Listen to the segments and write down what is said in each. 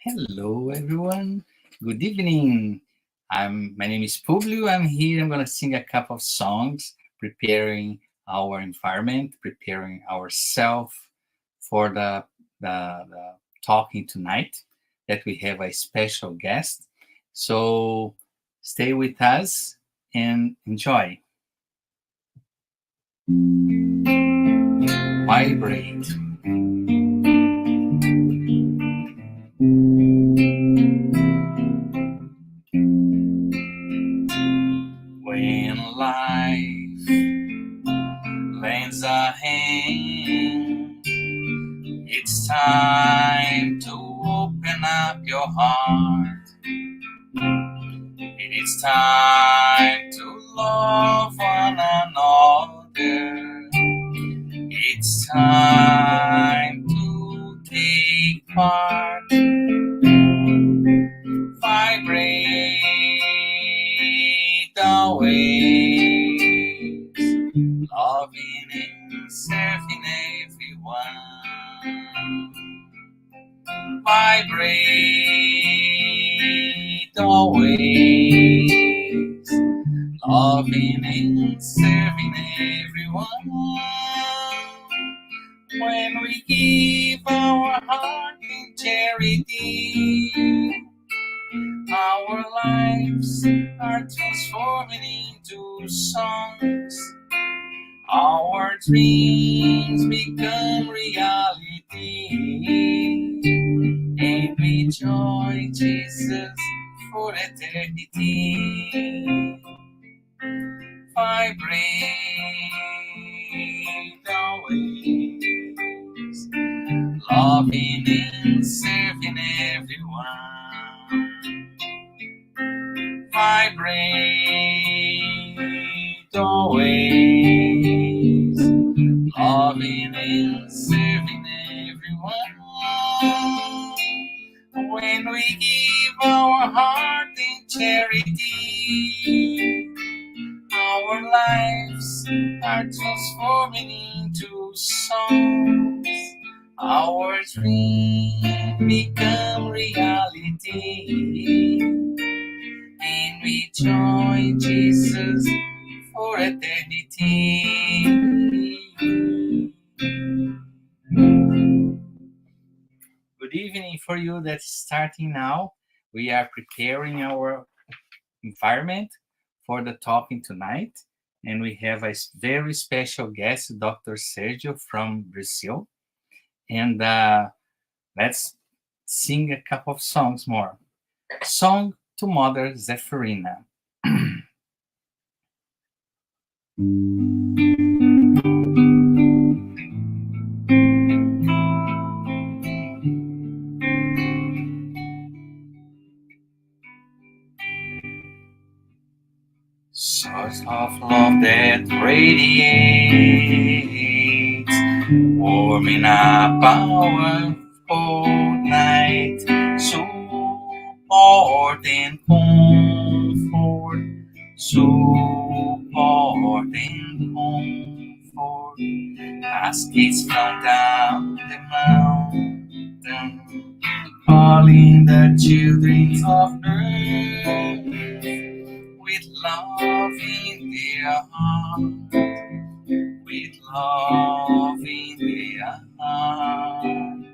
Hello, everyone. Good evening. My name is Publio. I'm here. I'm gonna sing a couple of songs, preparing our environment, preparing ourselves for the talking tonight. That we have a special guest. So stay with us and enjoy. Vibrate. When life lends a hand, it's time to open up your heart. It's time to love one another. It's time to take part. Vibrate the waves, loving and serving everyone. Vibrate the waves, loving and serving everyone. When we give our heart in charity, our lives are transforming into songs. Our dreams become reality, and we join Jesus for eternity. Vibrate the waves, loving and serving everyone. Vibrate the waves, loving and serving everyone. When we give our heart in charity, our lives are transforming into songs. Our dreams become reality, and we join Jesus for eternity. Good evening for you that's starting now. We are preparing our environment for the talking tonight, and we have a very special guest, Dr. Sergio from Brazil. And let's sing a couple of songs more. Song to Mother Zephyrina. Source of love that radiates, warming up our cold night, support and comfort, support and comfort. Cascades flow down the mountain, calling the children of earth with love in their heart, with love in their heart.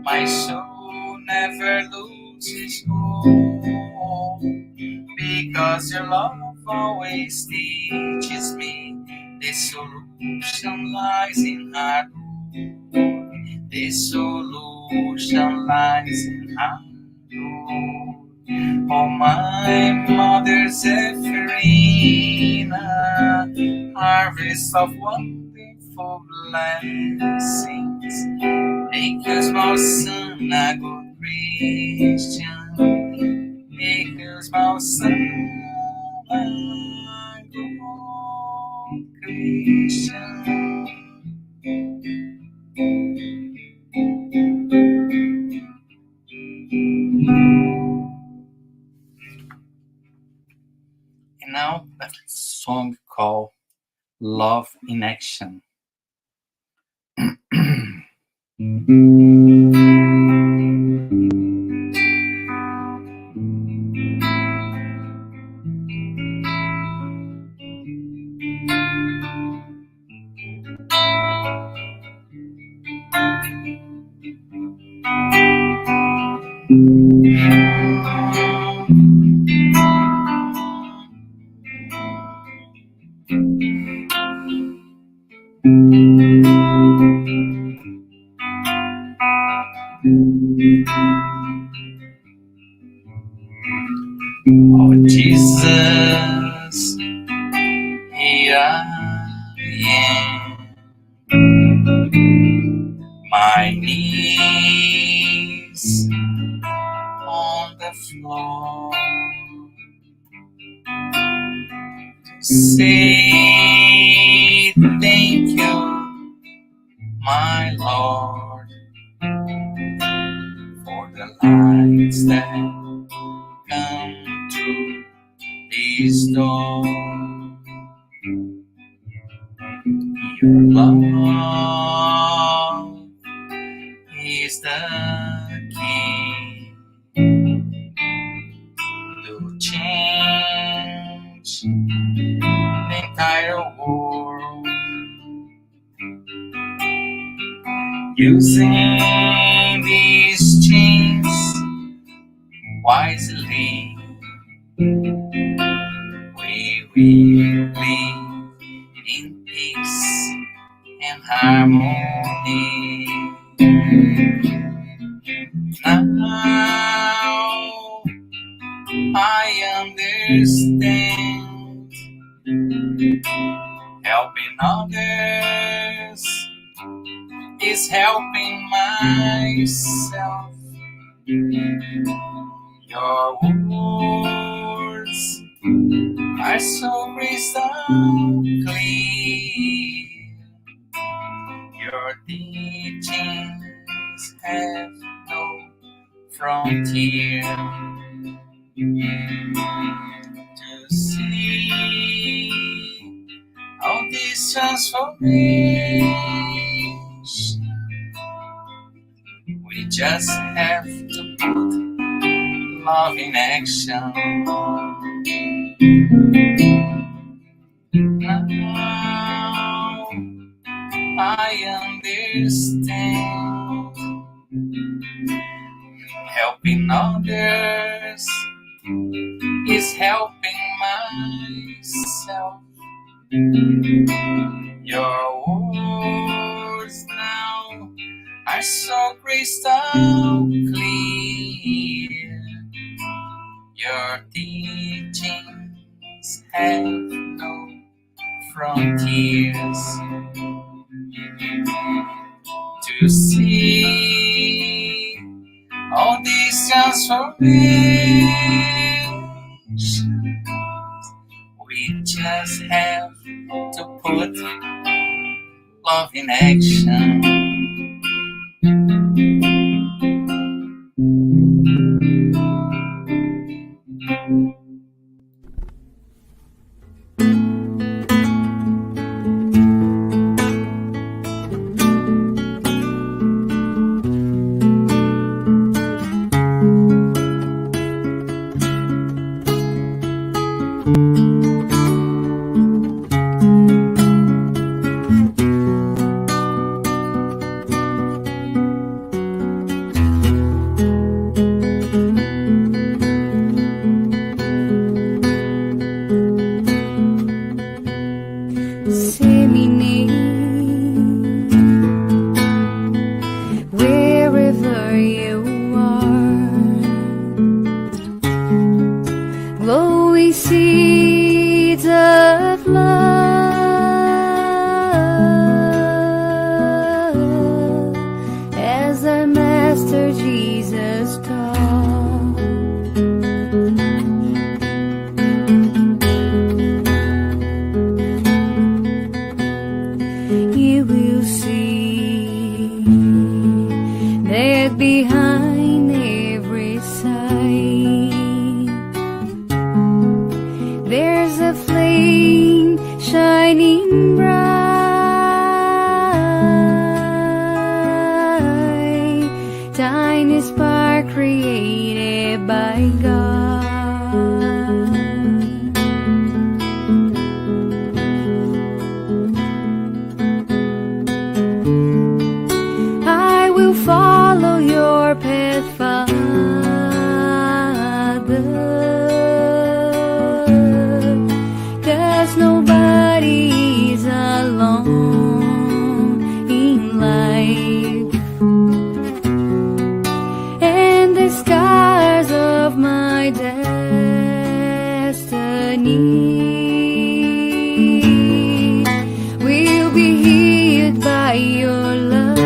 My soul never loses hope, because your love always teaches me the solution lies in hard work. The solution lies in hard work. Oh, my mother Zephyrina, harvest of wonderful blessings. Make your small son a good Christian. Make your small son a good Christian. And now a song called Love in Action. Oh Jesus, here I am, my knees on the floor, to say thank you, my Lord, for the lights that come through this door. Your love is the key to change the entire world. Using these chains wisely, we will live in peace and harmony. Now I understand, helping others is helping myself. Your words are so crystal clear. Your teachings have no frontier. To see all this transformation, we just have to put love in action. Now I understand, helping others is helping myself. Your words now are so crystal clear. Your teachings have no frontiers. To see all these transformations, we just have to put love in action. And scars of my destiny will be healed by your love.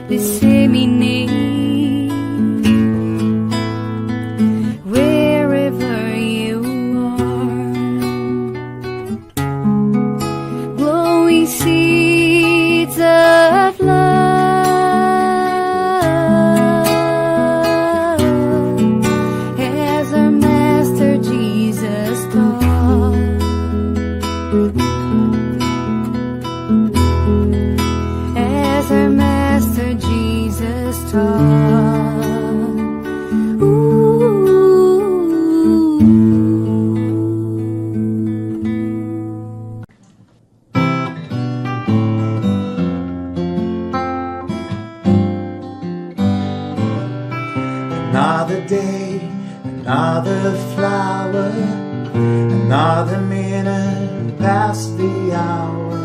Disseminate wherever you are, glowing seeds of love, as our Master Jesus taught. As our Master Jesus taught. Another day, another flower, another minute past the hour.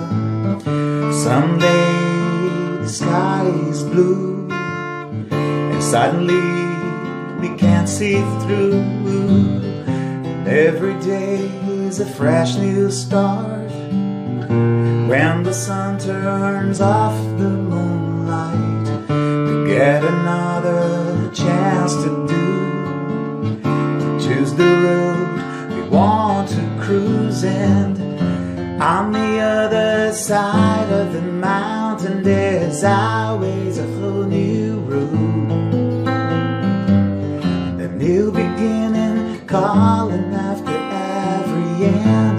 Someday the sky is blue, and suddenly we can't see through. And every day is a fresh new start, when the sun turns off the moonlight. We get another chance to choose the road we want to cruise. And on the other side of the mountain, there's always a whole new road, a new beginning calling after every end.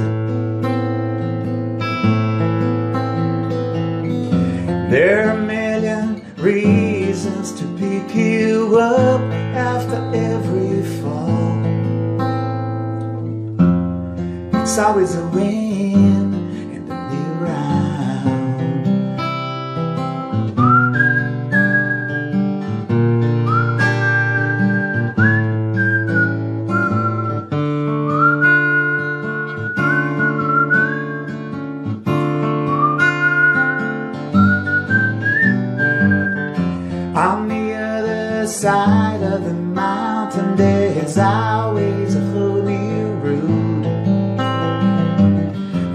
There are a million reasons to pick you up after every fall. It's always a win in the new round. On the other side of the mountain, there's always a whole new road,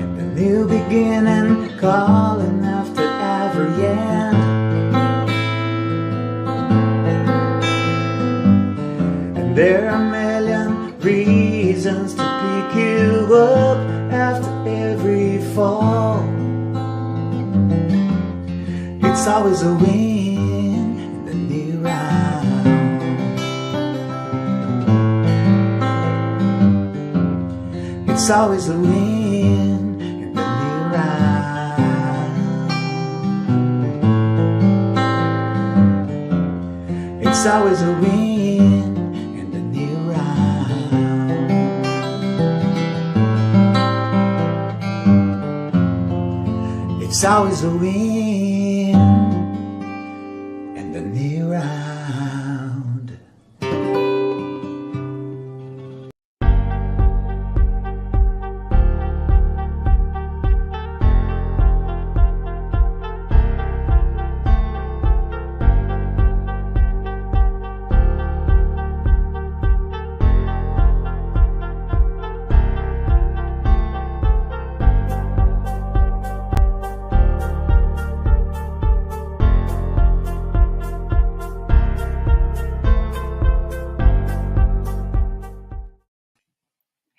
and a new beginning calling after every end. And there are a million reasons to pick you up after every fall. It's always a win. It's always a win in the new round. It's always a win in the new round. It's always a win in the new round.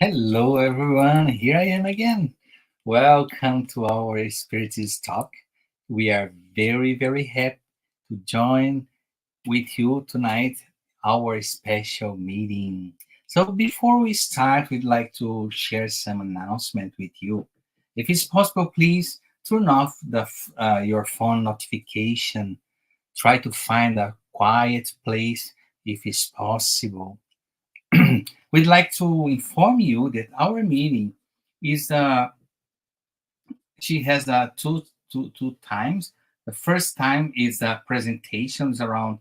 Hello, everyone. Here I am again. Welcome to our Spiritist talk. We are very, very happy to join with you tonight, our special meeting. So before we start, we'd like to share some announcement with you. If it's possible, please turn off your phone notification. Try to find a quiet place if it's possible. We'd like to inform you that our meeting is she has two times. The first time is presentations around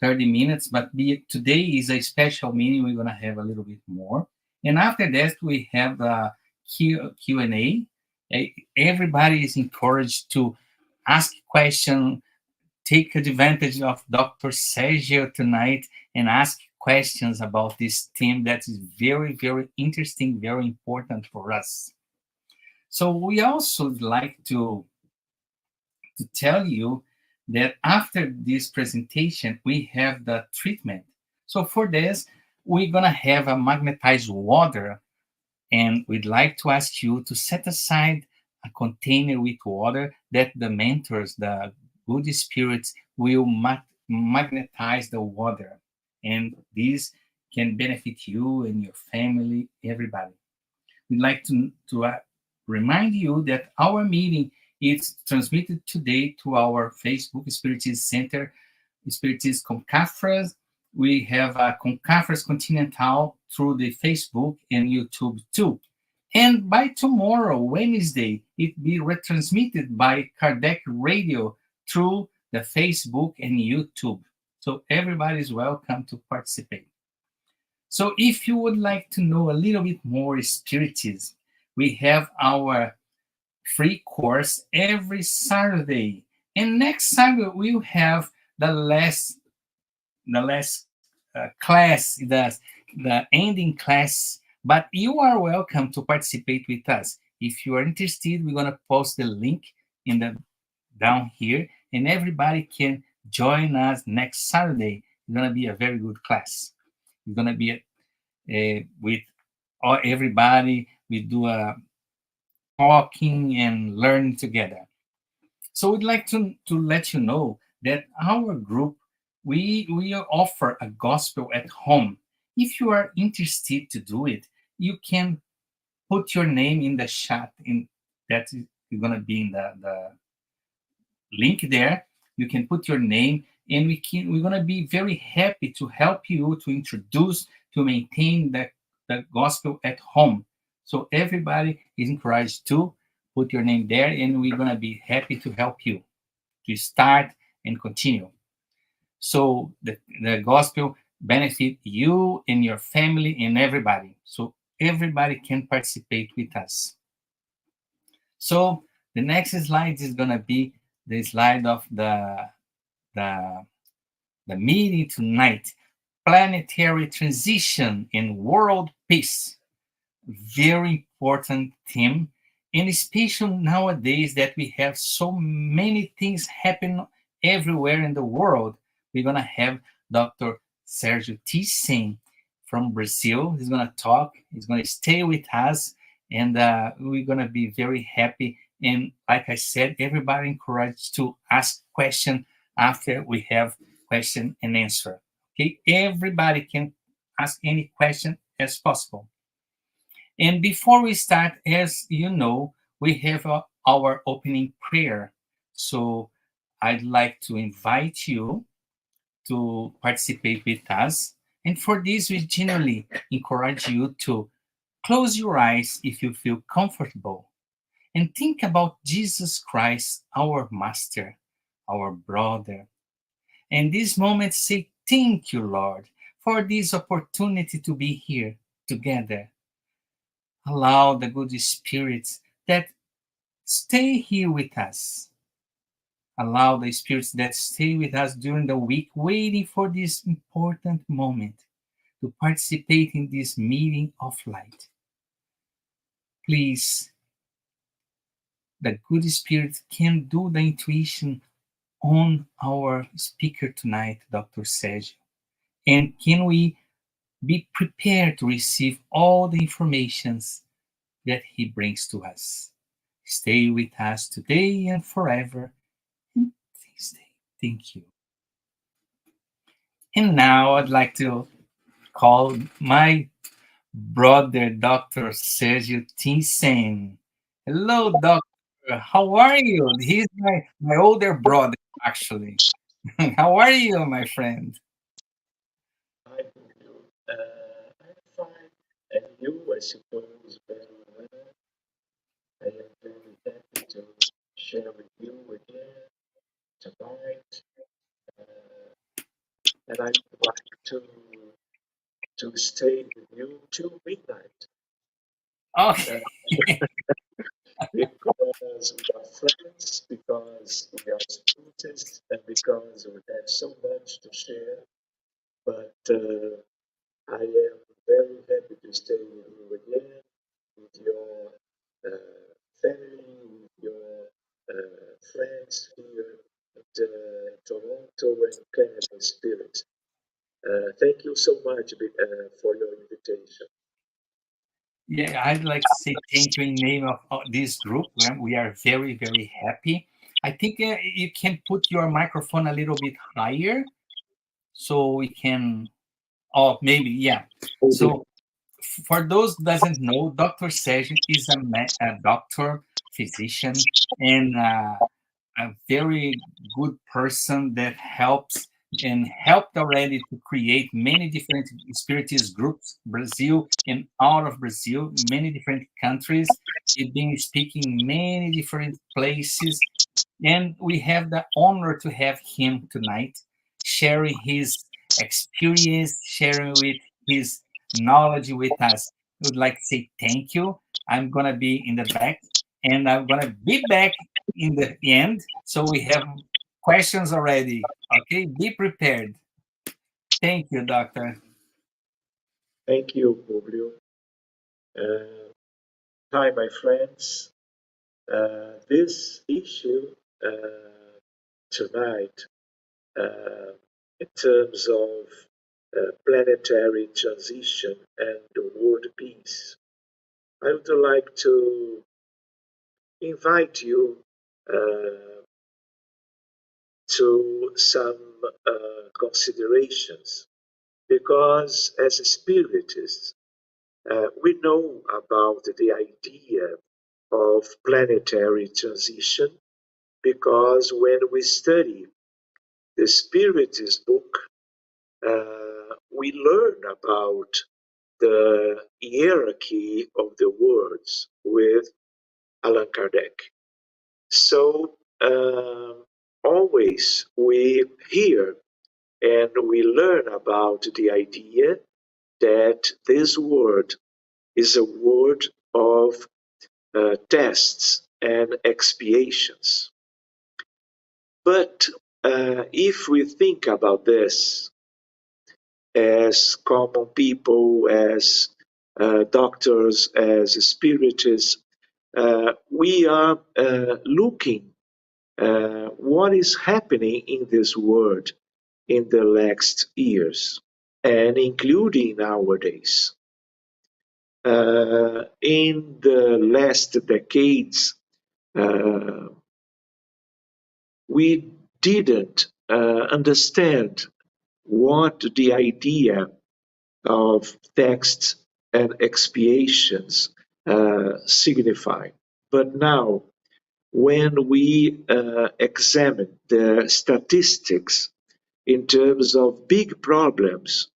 30 minutes, but today is a special meeting. We're going to have a little bit more. And after that, we have the Q&A. Everybody is encouraged to ask questions, take advantage of Dr. Sergio tonight and ask questions about this theme that is very, very interesting, very important for us. So we also like to tell you that after this presentation, we have the treatment. So for this, we're gonna have a magnetized water, and we'd like to ask you to set aside a container with water that the mentors, the good spirits, will magnetize the water. And this can benefit you and your family, everybody. We'd like to remind you that our meeting is transmitted today to our Facebook Spiritist Center, Spiritist Conference. We have a Conference Continental through the Facebook and YouTube too. And by tomorrow, Wednesday, it be retransmitted by Kardec Radio through the Facebook and YouTube. So everybody is welcome to participate. So if you would like to know a little bit more Spiritism, we have our free course every Saturday. And next Saturday we'll have the last class, the ending class. But you are welcome to participate with us. If you are interested, we're gonna post the link in the down here, and everybody can join us next Saturday. It's gonna be a very good class. It's gonna be with everybody. We do a talking and learning together. So we'd like to let you know that our group, we offer a gospel at home. If you are interested to do it, you can put your name in the chat in that is going to be in the link there. You can put your name, and we're going to be very happy to help you to introduce, to maintain the gospel at home. So everybody is encouraged to put your name there, and we're going to be happy to help you to start and continue. So the gospel benefit you and your family and everybody. So everybody can participate with us. So the next slide is going to be the slide of the meeting tonight. Planetary transition and world peace. Very important theme, and especially nowadays that we have so many things happen everywhere in the world. We're gonna have Dr. Sergio Thyssen from Brazil. He's gonna talk. He's gonna stay with us, and we're gonna be very happy. And like I said, everybody encouraged to ask question after we have question and answer. Okay, everybody can ask any question as possible. And before we start, as you know, we have our opening prayer. So I'd like to invite you to participate with us. And for this, we generally encourage you to close your eyes if you feel comfortable and think about Jesus Christ, our Master, our brother. And this moment, say, thank you, Lord, for this opportunity to be here together. Allow the good spirits that stay here with us. Allow the spirits that stay with us during the week, waiting for this important moment to participate in this meeting of light. Please, the good spirit can do the intuition on our speaker tonight, Dr. Sergio. And can we be prepared to receive all the informations that he brings to us? Stay with us today and forever. And stay. Thank you. And now I'd like to call my brother, Dr. Sergio Thyssen. Hello, doctor. How are you? He's my older brother, actually. How are you, my friend? Hi, Julio. I'm fine. And you, I suppose, very well. I am very happy to share with you again tonight. Uh, to stay with you till midnight. Okay. Because we are friends, because we are spiritists, and because we have so much to share. But I am very happy to stay with you again, with your family, with your friends here at Toronto and Canada Spirit. Thank you so much for your invitation. Yeah, I'd like to say thank you in name of this group. We are very, very happy. I think you can put your microphone a little bit higher so we can. Oh, maybe, yeah. So for those who doesn't know, Dr. Sergio is a doctor, physician, and a very good person that helps and helped already to create many different spiritist groups, Brazil and out of Brazil, many different countries. He's been speaking many different places, and we have the honor to have him tonight, sharing his experience, sharing with his knowledge with us. I would like to say thank you. I'm gonna be in the back, and I'm gonna be back in the end. So we have questions already. Okay, be prepared. Thank you, Doctor. Thank you, Publio. Hi, my friends. This issue tonight, uh, in terms of planetary transition and world peace, I would like to invite you to some considerations because as a spiritist, we know about the idea of planetary transition because when we study the Spiritist book, we learn about the hierarchy of the words with Allan Kardec. So always we hear and we learn about the idea that this word is a word of tests and expiations. But if we think about this as common people, as doctors, as spiritists, we are looking what is happening in this world in the last years and including nowadays. In the last decades, we didn't understand what the idea of texts and expiations signify. But now, when we examine the statistics in terms of big problems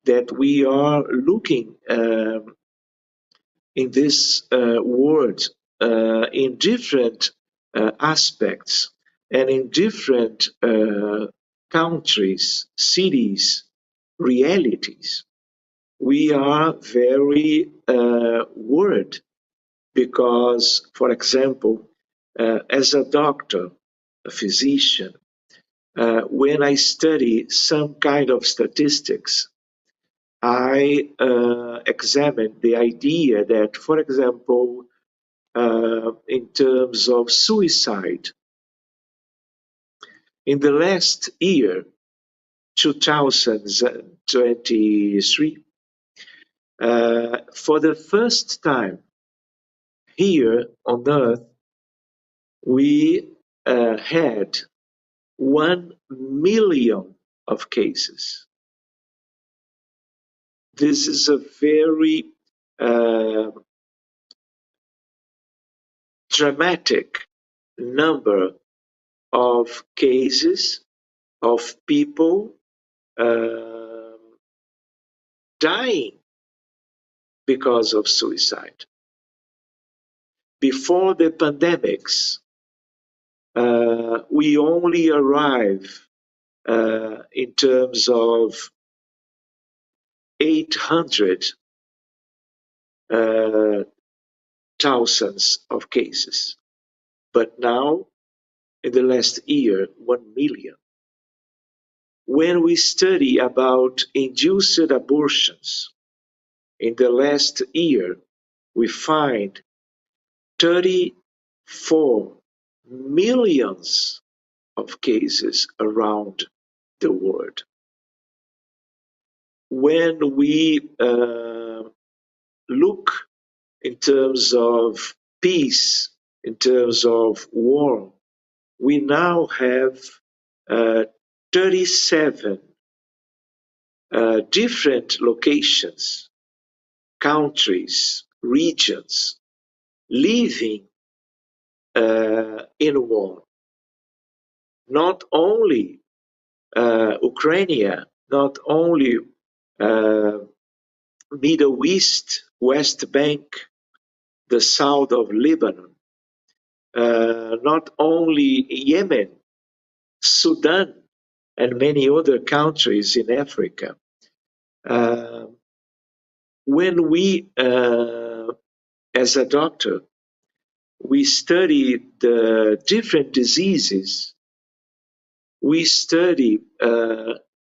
that we are looking in this world in different aspects and in different countries, cities, realities, we are very worried because, for example, as a doctor, a physician, when I study some kind of statistics, I examine the idea that, for example, in terms of suicide, in the last year, 2023, for the first time here on Earth, we had 1 million of cases. This is a very dramatic number of cases of people dying because of suicide. Before the pandemics, we only arrive in terms of 800 thousands of cases. But now, in the last year, 1 million. When we study about induced abortions, in the last year, we find 34 millions of cases around the world. When we look in terms of peace, in terms of war, we now have 37 different locations, countries, regions living in war. Not only Ukraine, not only Middle East, West Bank, the south of Lebanon, not only Yemen, Sudan, and many other countries in Africa. When we, as a doctor, we study the different diseases, we study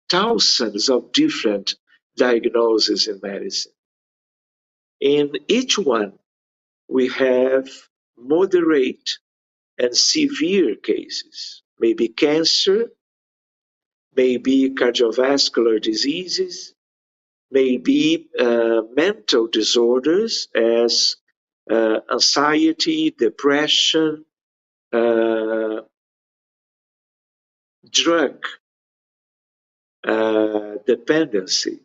thousands of different diagnoses in medicine. In each one, we have moderate and severe cases, maybe cancer, maybe cardiovascular diseases, maybe mental disorders as anxiety, depression, drug dependency,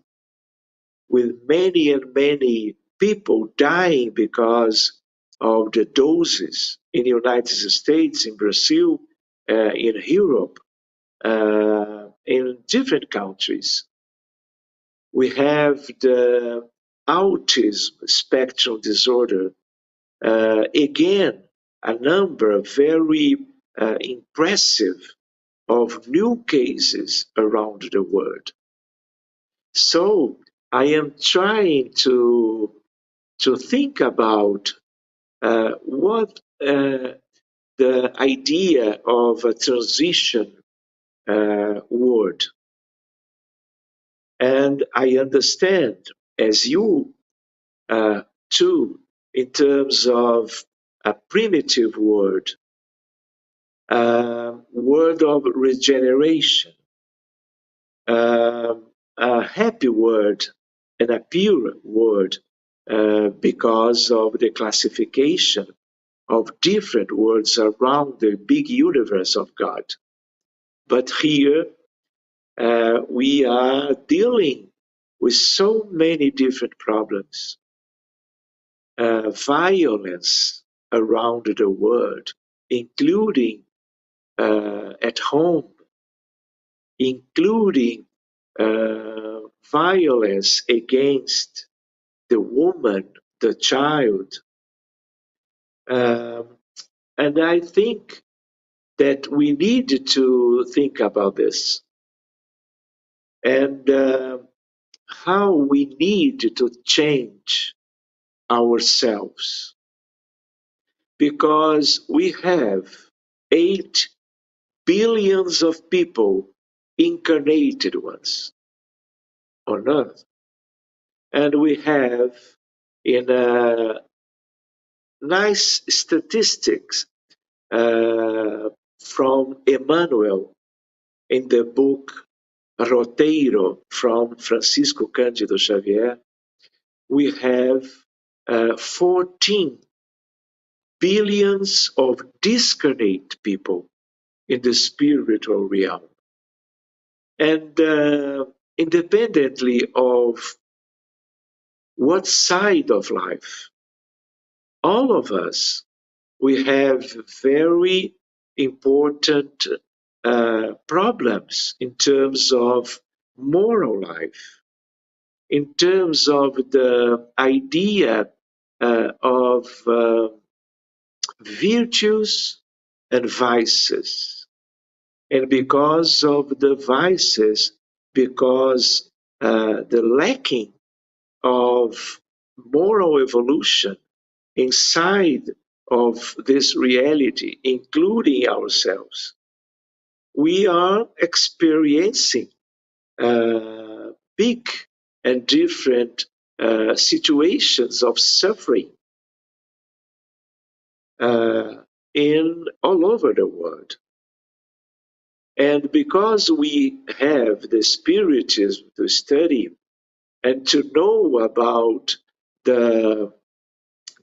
with many and many people dying because of the doses in the United States, in Brazil, in Europe, in different countries. We have the autism spectrum disorder. Again, a number very impressive of new cases around the world. So I am trying to think about what the idea of a transition word. And I understand, as you too, in terms of a primitive word of regeneration, a happy word and a pure word because of the classification of different words around the big universe of God. But here we are dealing with so many different problems. Violence around the world, including at home, including violence against the woman, the child. And I think that we need to think about this and how we need to change ourselves, because we have 8 billions of people, incarnated ones, on earth. And we have, in nice statistics from Emmanuel in the book Roteiro from Francisco Cândido Xavier, we have 14 billions of discarnate people in the spiritual realm. And independently of what side of life, all of us, we have very important problems in terms of moral life, in terms of the idea of virtues and vices. And because of the vices, because the lacking of moral evolution inside of this reality, including ourselves, we are experiencing big and different situations of suffering in all over the world. And because we have the Spiritism to study and to know about the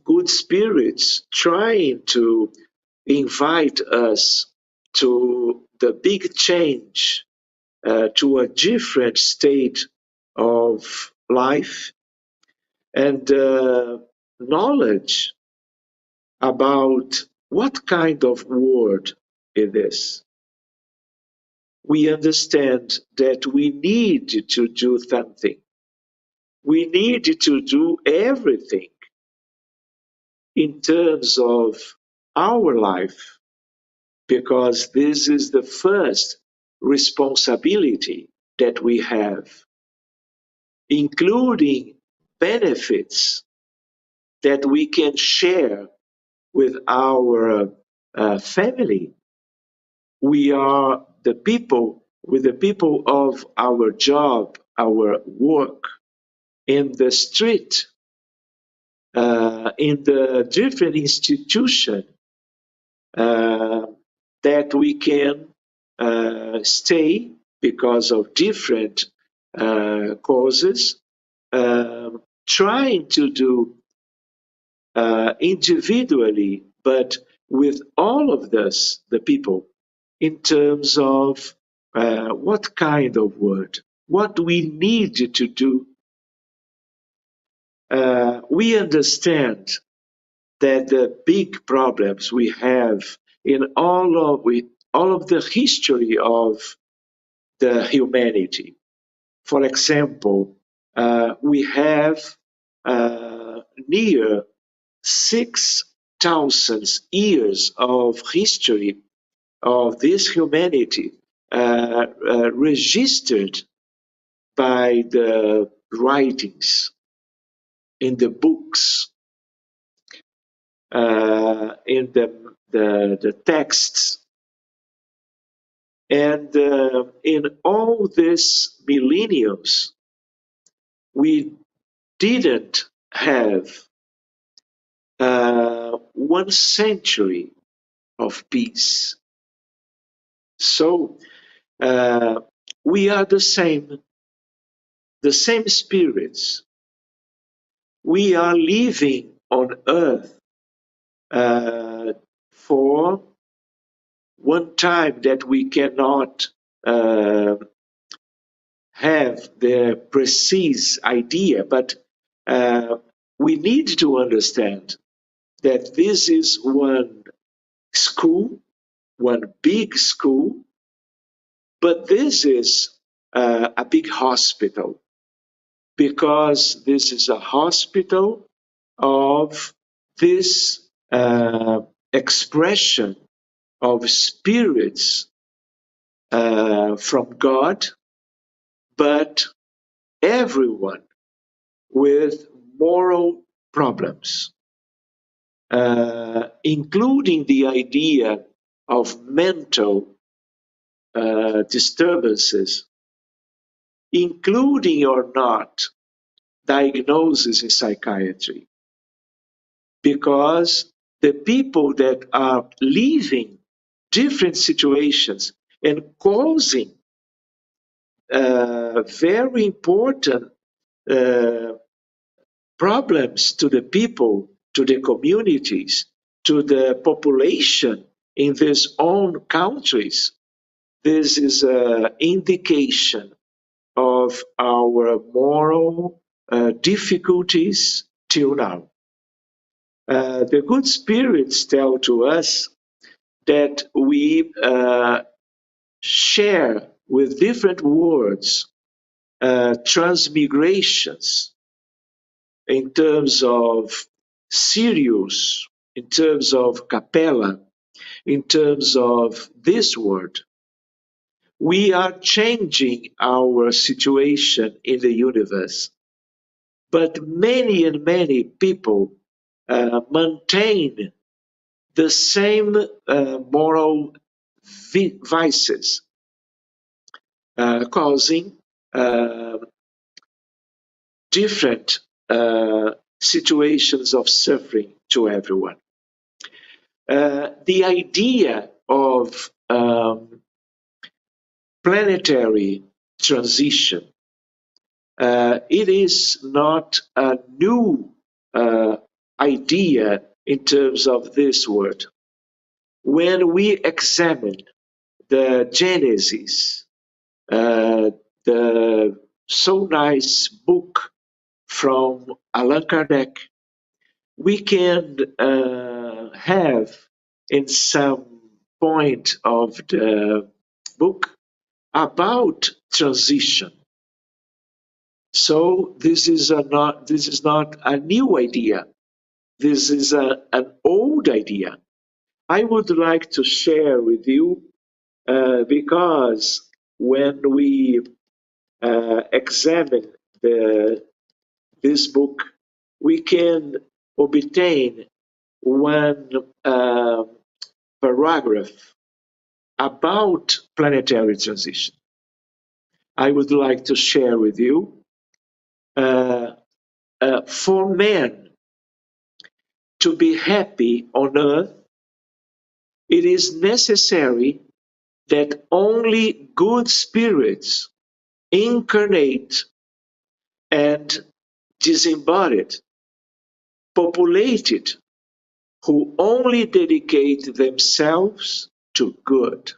good spirits trying to invite us to the big change, to a different state of life, and knowledge about what kind of world it is, we understand that we need to do something. We need to do everything in terms of our life, because this is the first responsibility that we have, including benefits that we can share with our family. We are the people with the people of our job, our work, in the street, in the different institution that we can stay because of different causes, trying to do individually, but with all of us, the people, in terms of what kind of word, what we need to do. We understand that the big problems we have in all of the history of the humanity. For example, we have near 6,000 years of history of this humanity registered by the writings, in the books, in the texts. And in all these millenniums, we didn't have 1 century of peace. So we are the same spirits. We are living on earth for one time that we cannot have the precise idea, but we need to understand that this is one school, one big school, but this is a big hospital, because this is a hospital of this expression of spirits from God, but everyone with moral problems, including the idea of mental disturbances, including or not diagnosis in psychiatry. Because the people that are living different situations and causing very important problems to the people, to the communities, to the population in these own countries, this is an indication of our moral difficulties till now. The good spirits tell to us that we share with different words transmigrations in terms of Sirius, in terms of Capella, in terms of this word. We are changing our situation in the universe. But many and many people maintain the same moral vices, causing different situations of suffering to everyone. The idea of planetary transition, it is not a new idea in terms of this word. When we examine the Genesis, the so nice book from Allan Kardec, we can have in some point of the book about transition. So this is not a new idea. This is an old idea. I would like to share with you because when we examine this book, we can obtain one paragraph about planetary transition. I would like to share with you. For men to be happy on earth, it is necessary that only good spirits incarnate and disembodied, populated, who only dedicate themselves to good.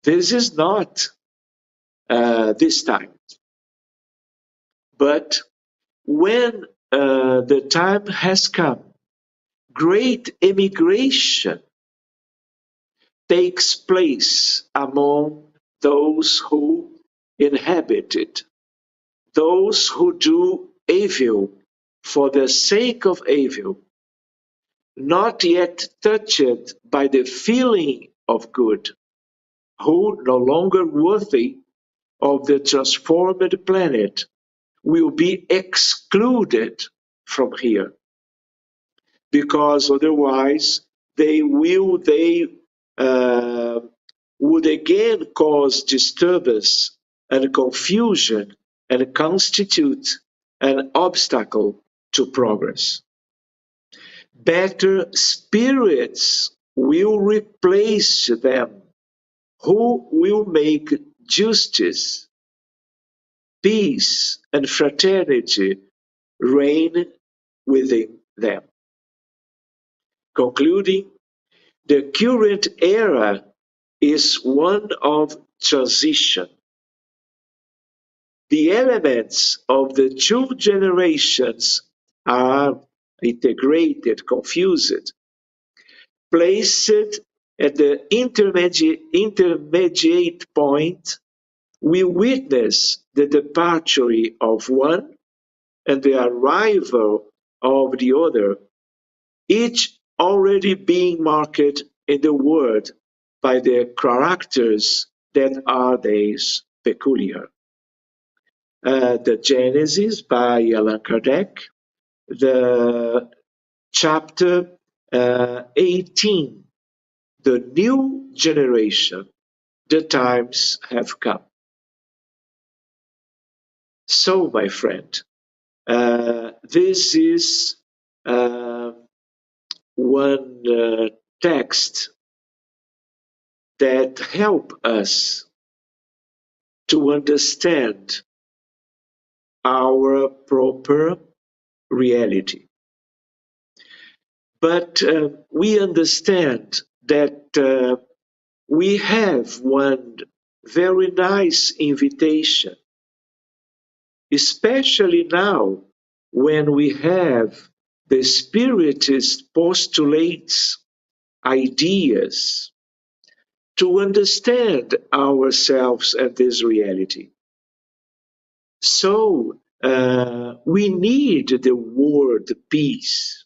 This is not this time. But when the time has come, great emigration takes place among those who inhabit it, those who do evil for the sake of evil, not yet touched by the feeling of good, who, no longer worthy of the transformed planet, will be excluded from here, because otherwise they would again cause disturbance and confusion and constitute an obstacle to progress. Better spirits will replace them, who will make justice, peace, and fraternity reign within them. Concluding, the current era is one of transition. The elements of the two generations are integrated, confused, placed at the intermediate point. We witness the departure of one and the arrival of the other, each already being marked in the world by the characters that are theirs peculiar. The Genesis by Allan Kardec, the chapter 18, the new generation, the times have come. So, my friend, this is one text that help us to understand our proper reality. But we understand that we have one very nice invitation, especially now when we have the Spiritist postulates, ideas, to understand ourselves and this reality. So we need the word peace.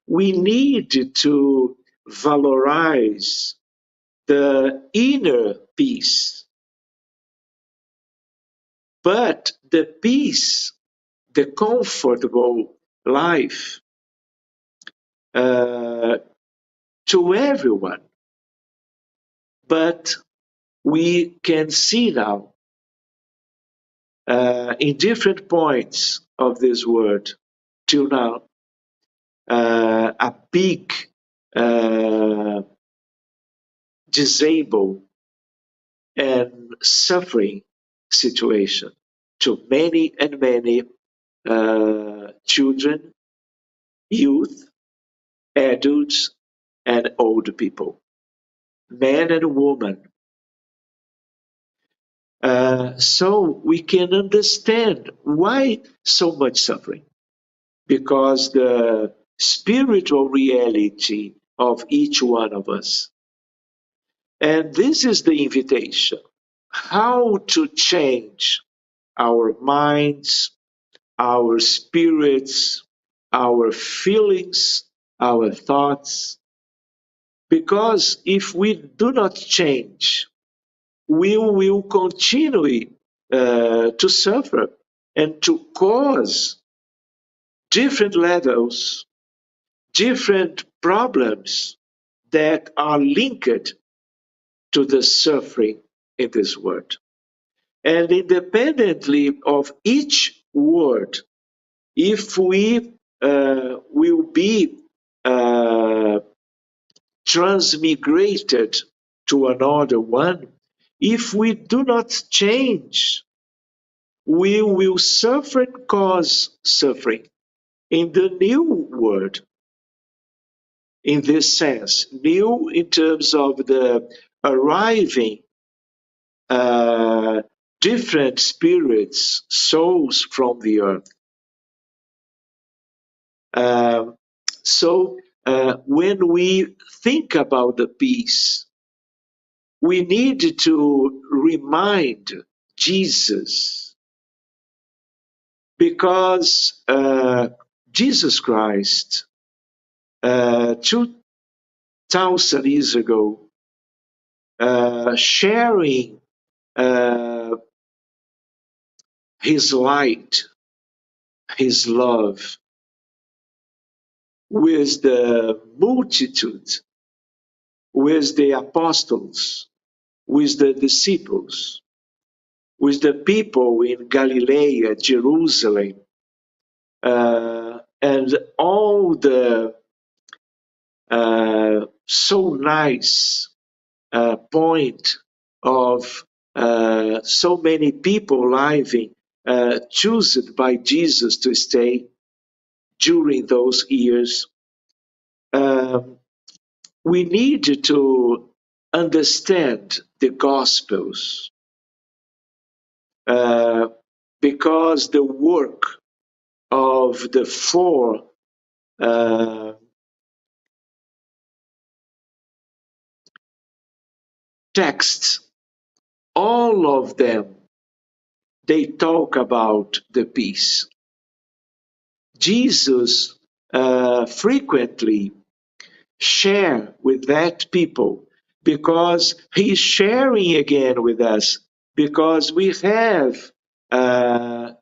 We need to valorize the inner peace. But the peace the comfortable life to everyone. But we can see now in different points of this world till now a big disabled and suffering situation to many and many children, youth, adults, and old people, men and women. So we can understand why so much suffering, because the spiritual reality of each one of us. And this is the invitation, how to change our minds, our spirits, our feelings, our thoughts. Because if we do not change, we will continue to suffer and to cause different levels, different problems that are linked to the suffering in this world. And independently of each word, if we will be transmigrated to another one, if we do not change, we will suffer and cause suffering in the new world. In this sense, new in terms of the arriving different spirits, souls from the earth. So when we think about the peace, we need to remind Jesus, because Jesus Christ, 2,000 years ago, sharing his light, his love with the multitude, with the apostles, with the disciples, with the people in Galilee, Jerusalem, and all the so nice point of so many people living, chosen by Jesus to stay during those years. We need to understand the Gospels, because the work of the four texts, all of them, they talk about the peace. Jesus frequently share with that people, because he's sharing again with us, because we have the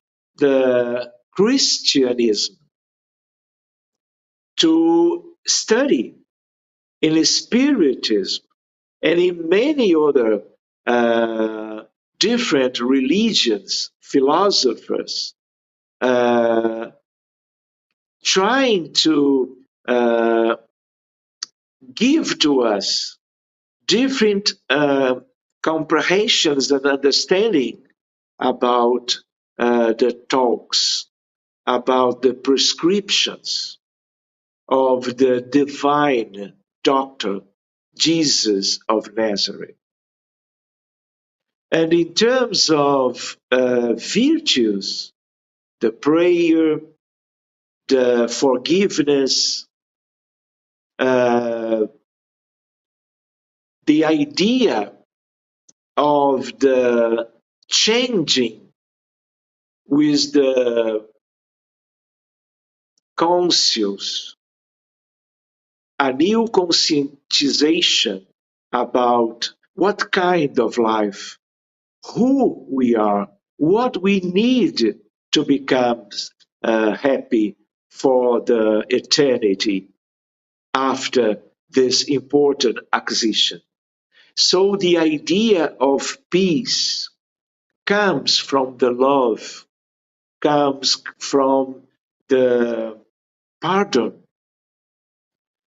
Christianism to study in Spiritism and in many other different religions, philosophers, trying to give to us different comprehensions and understanding about the talks, about the prescriptions of the divine doctor, Jesus of Nazareth. And in terms of virtues, the prayer, the forgiveness, the idea of the changing with the conscious, a new conscientization about what kind of life, who we are, what we need to become happy for the eternity after this important acquisition. So the idea of peace comes from the love, comes from the pardon,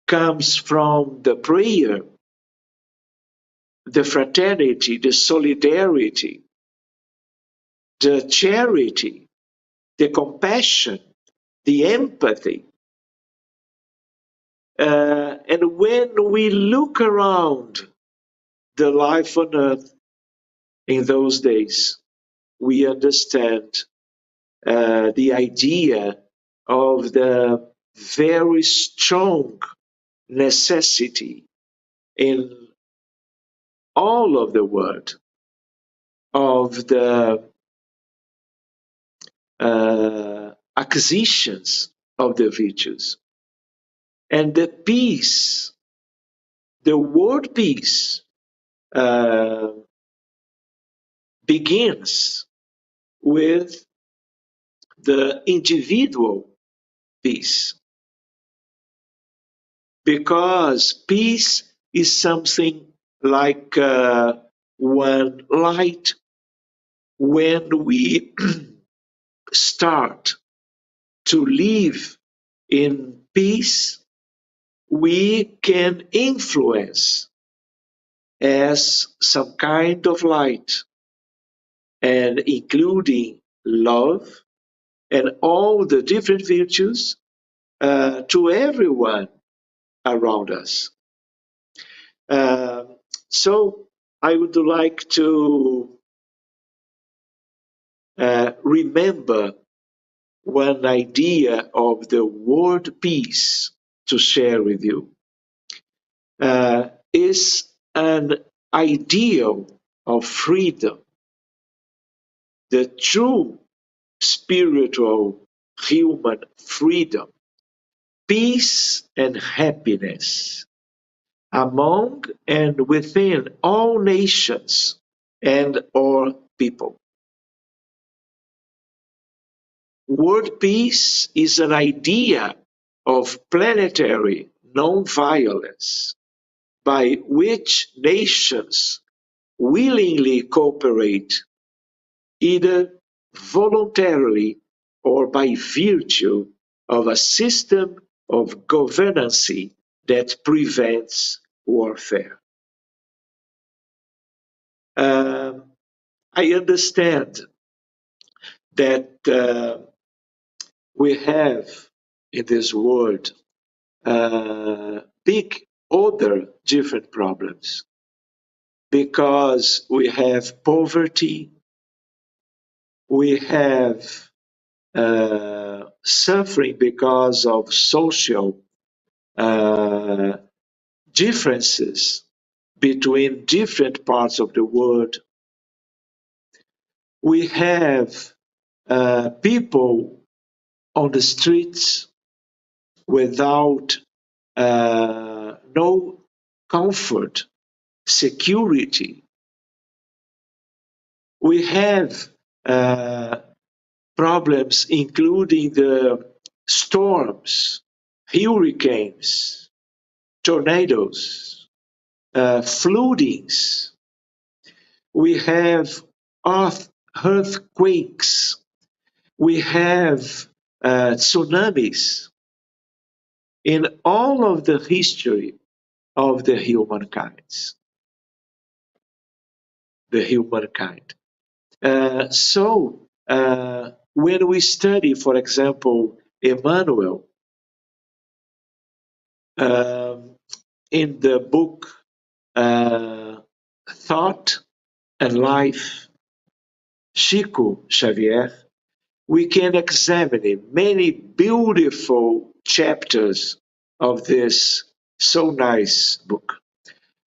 comes from the prayer, the fraternity, the solidarity, the charity, the compassion, the empathy. And when we look around the life on earth in those days, we understand the idea of the very strong necessity in all of the world of the acquisitions of the virtues. And the peace, the word peace, begins with the individual peace. Because peace is something like one light. When we start to live in peace, we can influence as some kind of light, and including love and all the different virtues to everyone around us. So I would like to remember one idea of the word peace to share with you. Is an ideal of freedom, the true spiritual human freedom, peace and happiness among and within all nations and or people. World peace is an idea of planetary non-violence by which nations willingly cooperate, either voluntarily or by virtue of a system of governance that prevents warfare. I understand that we have in this world big other different problems, because we have poverty, we have suffering because of social differences between different parts of the world. We have people on the streets without no comfort, security. We have problems including the storms, hurricanes, tornadoes, floodings. We have earthquakes. We have tsunamis. In all of the history of the humankind. So when we study, for example, Emmanuel, in the book Thought and Life, Chico Xavier, we can examine many beautiful chapters of this so nice book.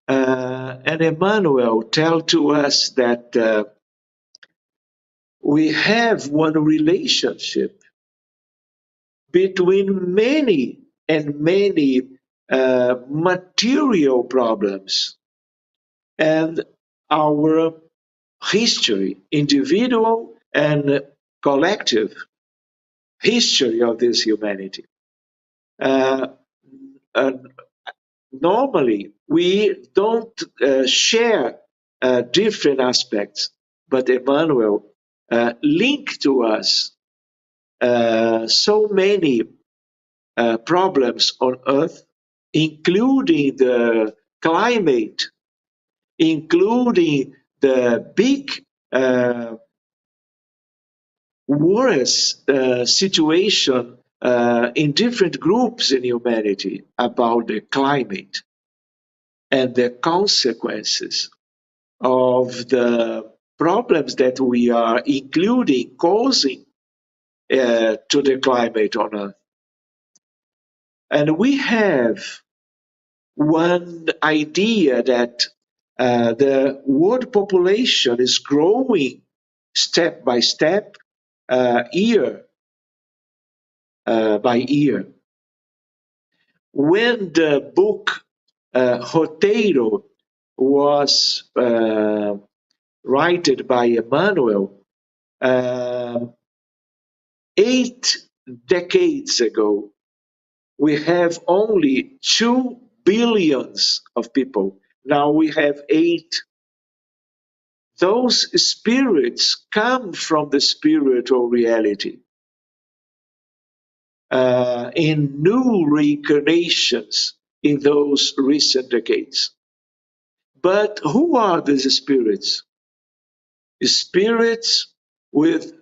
And Emmanuel tells to us that we have one relationship between many and many material problems and our history, individual and collective history of this humanity. Uh, uh, Normally, we don't share different aspects, but Emmanuel linked to us so many problems on Earth, including the climate, including the big worse situation in different groups in humanity about the climate and the consequences of the problems that we are including, causing to the climate on Earth. And we have one idea that the world population is growing step by step, year by year. When the book Roteiro was written by Emmanuel 8 decades ago, we have only 2 billions of people. Now we have 8. Those spirits come from the spiritual reality in new reincarnations in those recent decades. But who are these spirits? Spirits with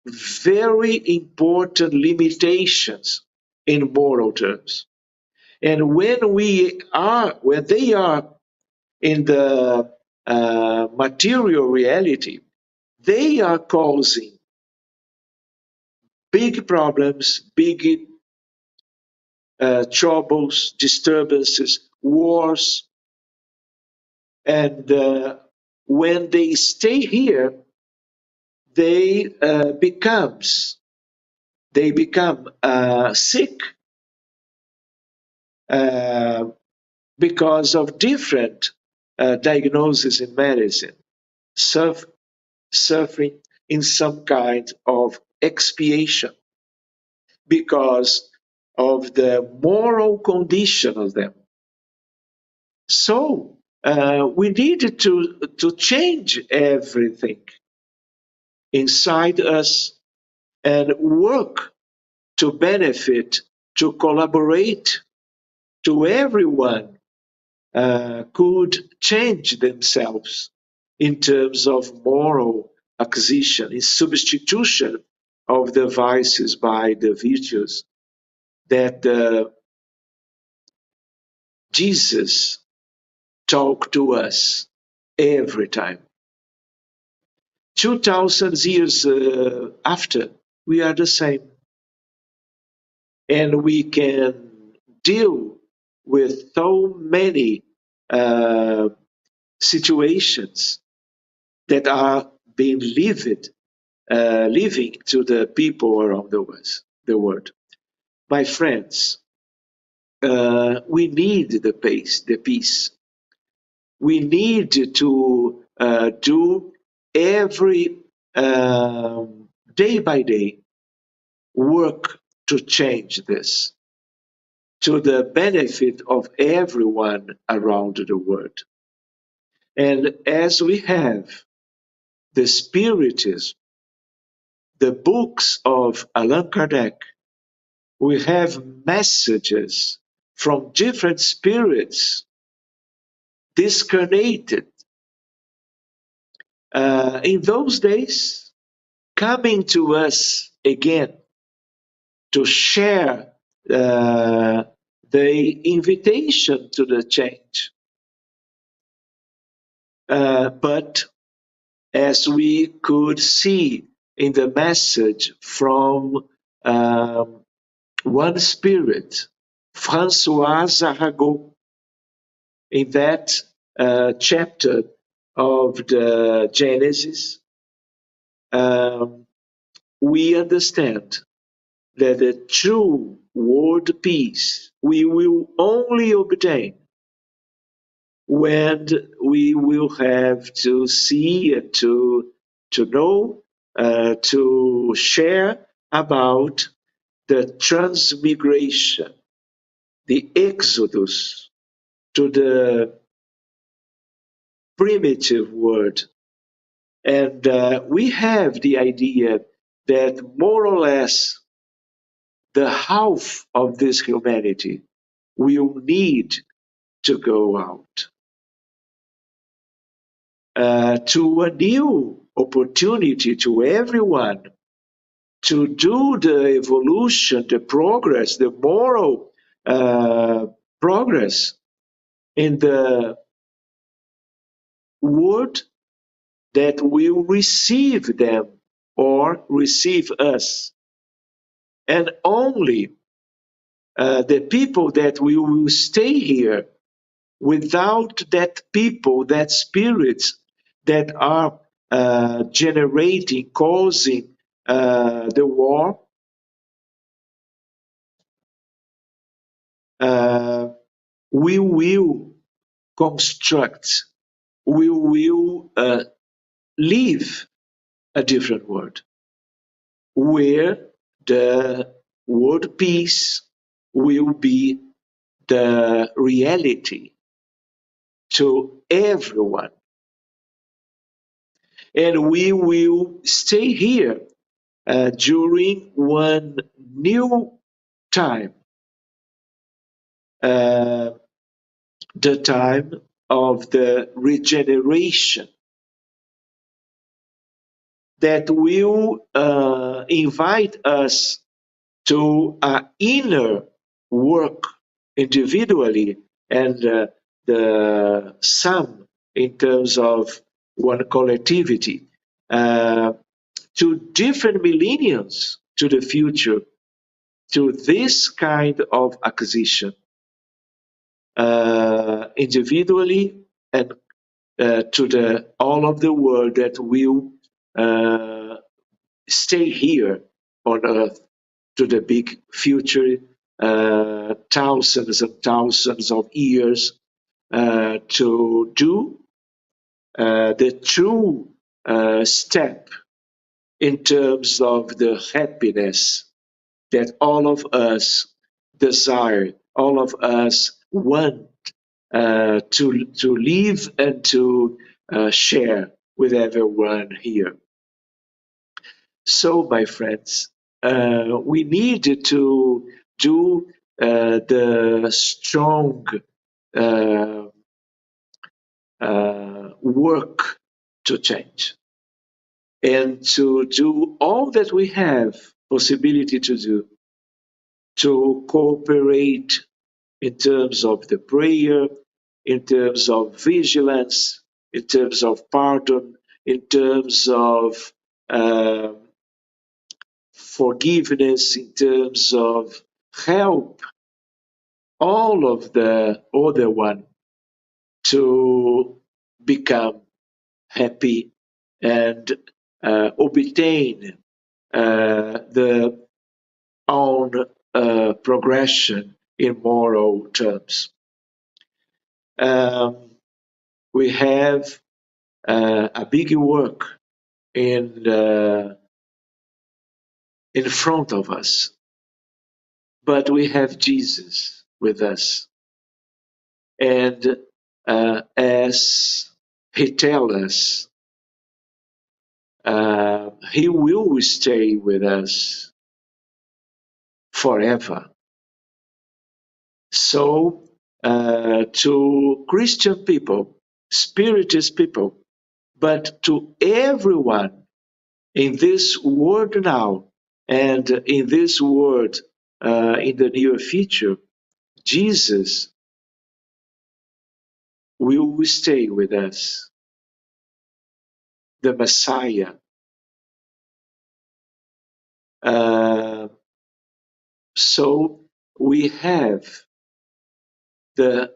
very important limitations in moral terms. And when they are in the material reality, they are causing big problems, big troubles, disturbances, wars. And when they stay here, they become sick because of different diagnoses in medicine, suffering in some kind of expiation because of the moral condition of them. So we need to change everything inside us and work to benefit, to collaborate, to everyone could change themselves in terms of moral acquisition, in substitution of the vices by the virtues that Jesus talked to us every time. 2,000 years after, we are the same. And we can deal with so many situations that are being living to the people around the world. My friends, we need the peace. We need to do every day by day work to change this to the benefit of everyone around the world. And as we have the Spiritism, the books of Allan Kardec, we have messages from different spirits discarnated in those days, coming to us again to share the invitation to the change. But as we could see in the message from one spirit, François Arago, in that chapter of the Genesis, we understand that the true world peace we will only obtain when we will have to see and to know, to share about the transmigration, the exodus to the primitive world. And we have the idea that more or less the half of this humanity will need to go out to a new opportunity to everyone to do the evolution, the progress, the moral progress in the world that will receive them or receive us. And only the people that will stay here without that people, that spirits that are generating, causing the war, we will construct, we will live a different world where the world peace will be the reality to everyone. And we will stay here during one new time, the time of the regeneration that will invite us to an inner work individually and the sum in terms of one collectivity to different millenniums to the future, to this kind of acquisition individually and to the all of the world that will stay here on earth to the big future, thousands and thousands of years to do the true step in terms of the happiness that all of us desire, all of us want to live and to share with everyone here. So, my friends, we need to do the strong work to change and to do all that we have possibility to do to cooperate in terms of the prayer, in terms of vigilance, in terms of pardon, in terms of forgiveness, in terms of help all of the other one to become happy and obtain the own progression in moral terms. We have a big work in front of us, but we have Jesus with us, and as He tells us, He will stay with us forever. So, to Christian people, Spiritist people, but to everyone in this world now and in this world in the near future, Jesus will stay with us, the Messiah. So we have the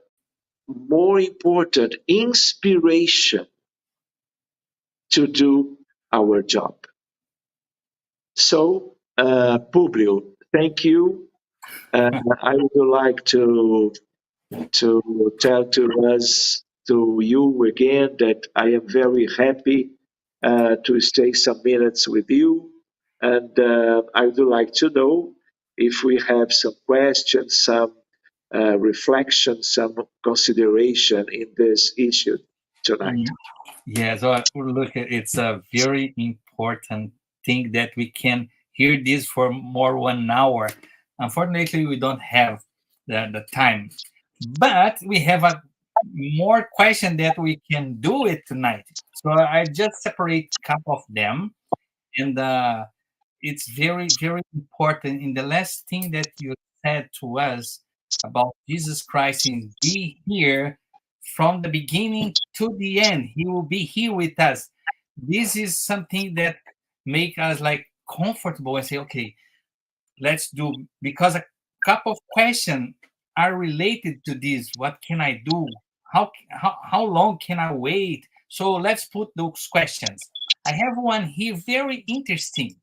more important inspiration to do our job. So, Publio, thank you. I would like to tell to you again that I am very happy to stay some minutes with you, and I would like to know if we have some questions, some reflection, some consideration in this issue tonight. Yeah, so look, it's a very important thing that we can hear this for more 1 hour. Unfortunately, we don't have the time, but we have a more question that we can do it tonight. So I just separate a couple of them, and it's very, very important. In the last thing that you said to us about Jesus Christ is be here from the beginning to the end. He will be here with us. This is something that make us like comfortable and say, okay, let's do, because a couple of questions are related to this. What can I do? How long can I wait? So let's put those questions. I have one here very interesting.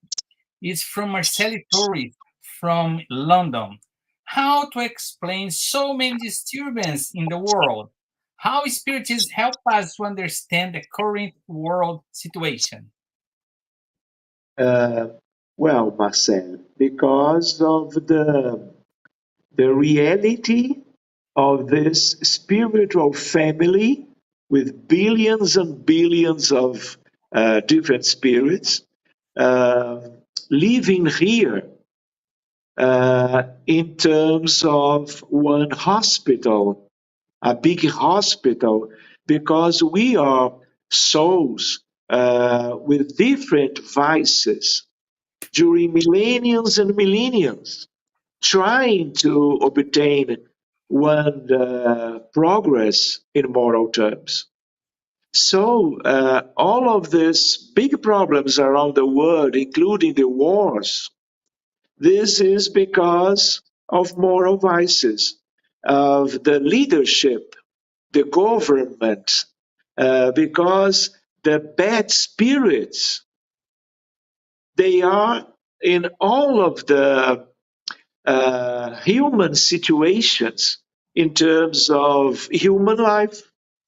It's from Marceli Torres from London. How to explain so many disturbances in the world? How spiritists help us to understand the current world situation? Uh, well, Marcel, because of the reality of this spiritual family with billions and billions of different spirits uh, living here in terms of one hospital, a big hospital, because we are souls with different vices during millenniums and millenniums, trying to obtain one progress in moral terms. So all of these big problems around the world, including the wars, this is because of moral vices, of the leadership, the government, because the bad spirits, they are in all of the human situations in terms of human life,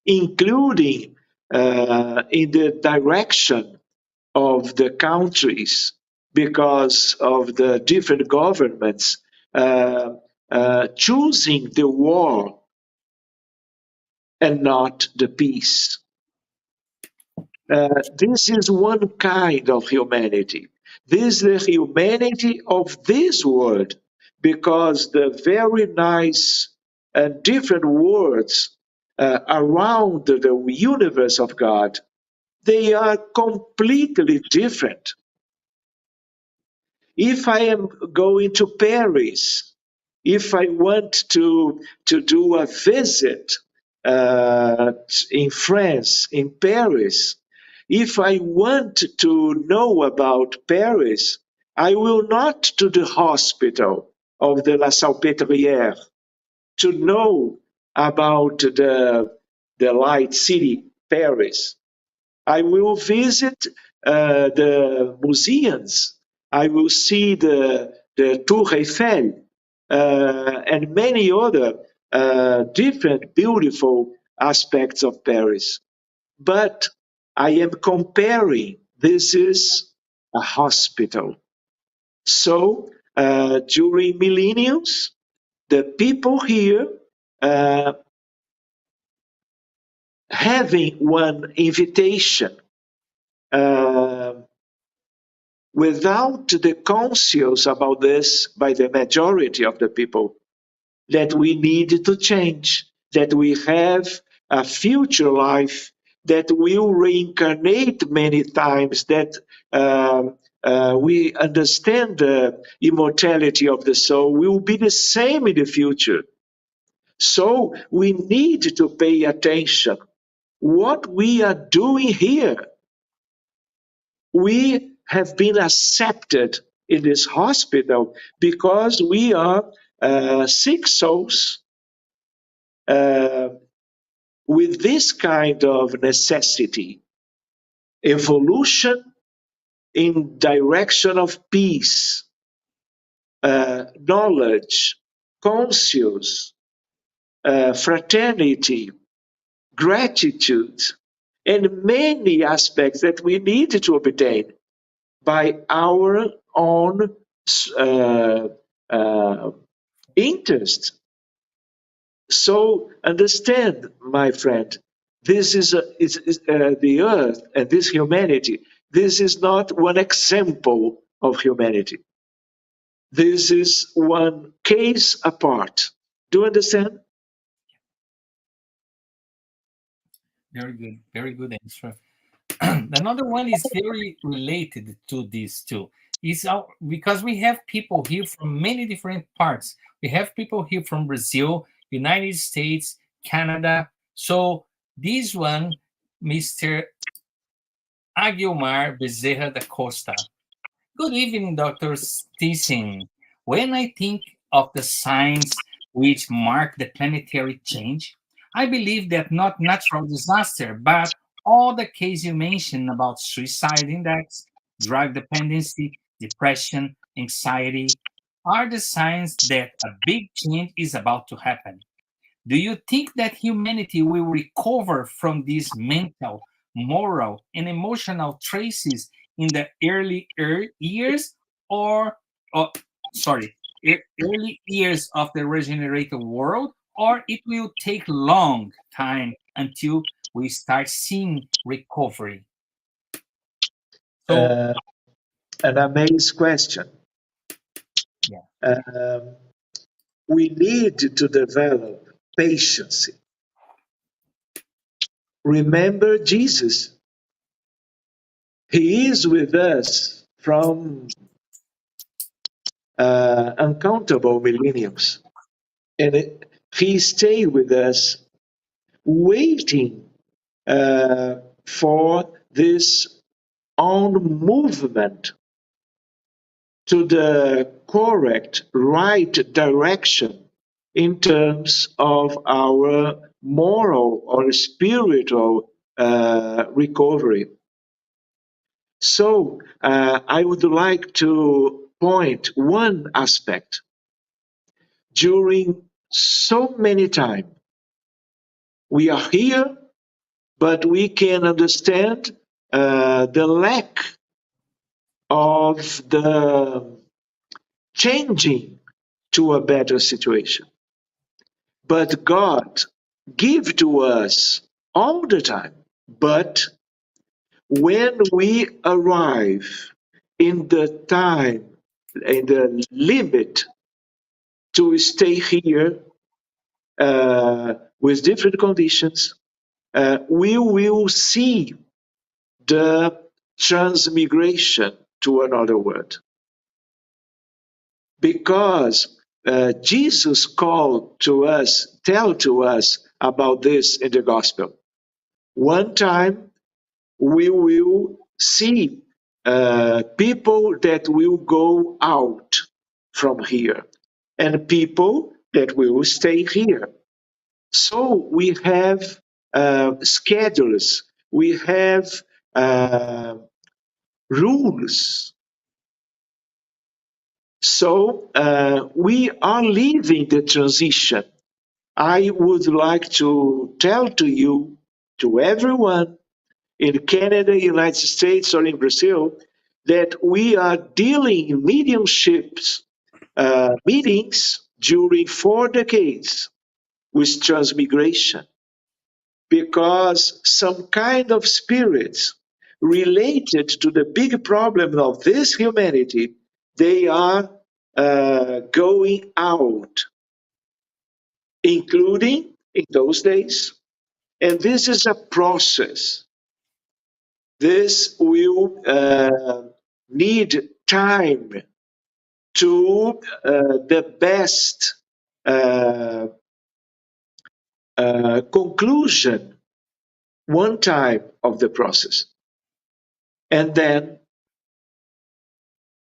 including in the direction of the countries because of the different governments choosing the war and not the peace. This is one kind of humanity. This is the humanity of this world, because the very nice and different words around the universe of God, they are completely different. If I am going to Paris, if I want to do a visit in France, in Paris, if I want to know about Paris, I will not to the hospital of the La Salpêtrière to know about the light city, Paris. I will visit the museums. I will see the Tour Eiffel and many other different beautiful aspects of Paris. But I am comparing, this is a hospital. So during millenniums, the people here uh, having one invitation uh, without the conscious about this by the majority of the people, that we need to change, that we have a future life that will reincarnate many times, that we understand the immortality of the soul will be the same in the future. So we need to pay attention. What we are doing here, we have been accepted in this hospital because we are sick souls with this kind of necessity. Evolution in direction of peace, knowledge, conscience, fraternity, gratitude, and many aspects that we need to obtain by our own interest. So understand, my friend, this is the earth and this humanity. This is not one example of humanity. This is one case apart. Do you understand? Very good answer. Another one is very related to these two. Is our, because we have people here from many different parts. We have people here from Brazil, United States, Canada. So this one, Mr. Aguilmar Bezerra da Costa. Good evening, Dr. Stissin. When I think of the signs which mark the planetary change, I believe that not natural disaster, but all the cases you mentioned about suicide index, drug dependency, depression, anxiety, are the signs that a big change is about to happen. Do you think that humanity will recover from these mental, moral, and emotional traces in the years, or sorry, early years of the regenerated world, or it will take long time until we start seeing recovery? So, Uh, an amazing question. yeah, Um, we need to develop patience. Remember Jesus. He is with us from uncountable millenniums. And he stayed with us waiting for this own movement to the correct, right direction in terms of our moral or spiritual recovery. So I would like to point one aspect. During so many time, we are here, but we can understand the lack of the changing to a better situation. But God give to us all the time. But when we arrive in the time, in the limit to stay here with different conditions, we will see the transmigration to another world. Because Jesus called to us, tell to us about this in the gospel. One time we will see people that will go out from here and people that will stay here. So we have schedules, we have rules. So we are living the transition. I would like to tell to you, to everyone in Canada, United States, or in Brazil, that we are dealing mediumships meetings during 4 decades with transmigration, because some kind of spirits related to the big problem of this humanity, they are going out, including in those days. And this is a process. This will need time to the best conclusion one time of the process. And then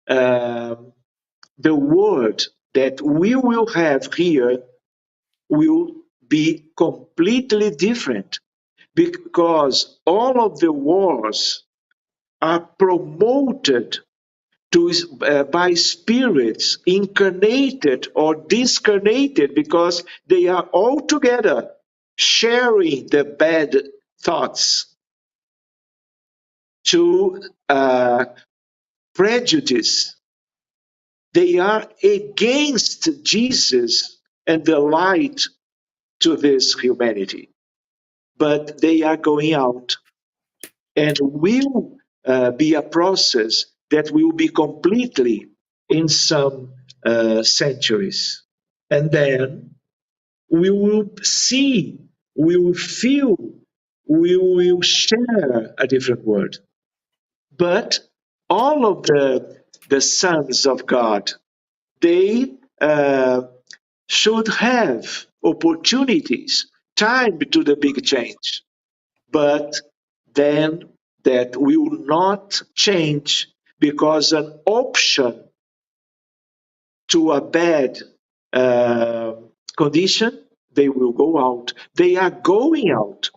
the word that we will have here will be completely different, because all of the wars are promoted to, by spirits incarnated or discarnated, because they are all together sharing the bad thoughts to prejudice They are against Jesus and the light to this humanity. But they are going out, and will be a process that will be completely in some centuries. And then we will see, we will feel, we will share a different world. But all of the sons of God, they should have opportunities, time to the big change. But then that will not change because an option to a bad uh, condition, they will go out. They are going out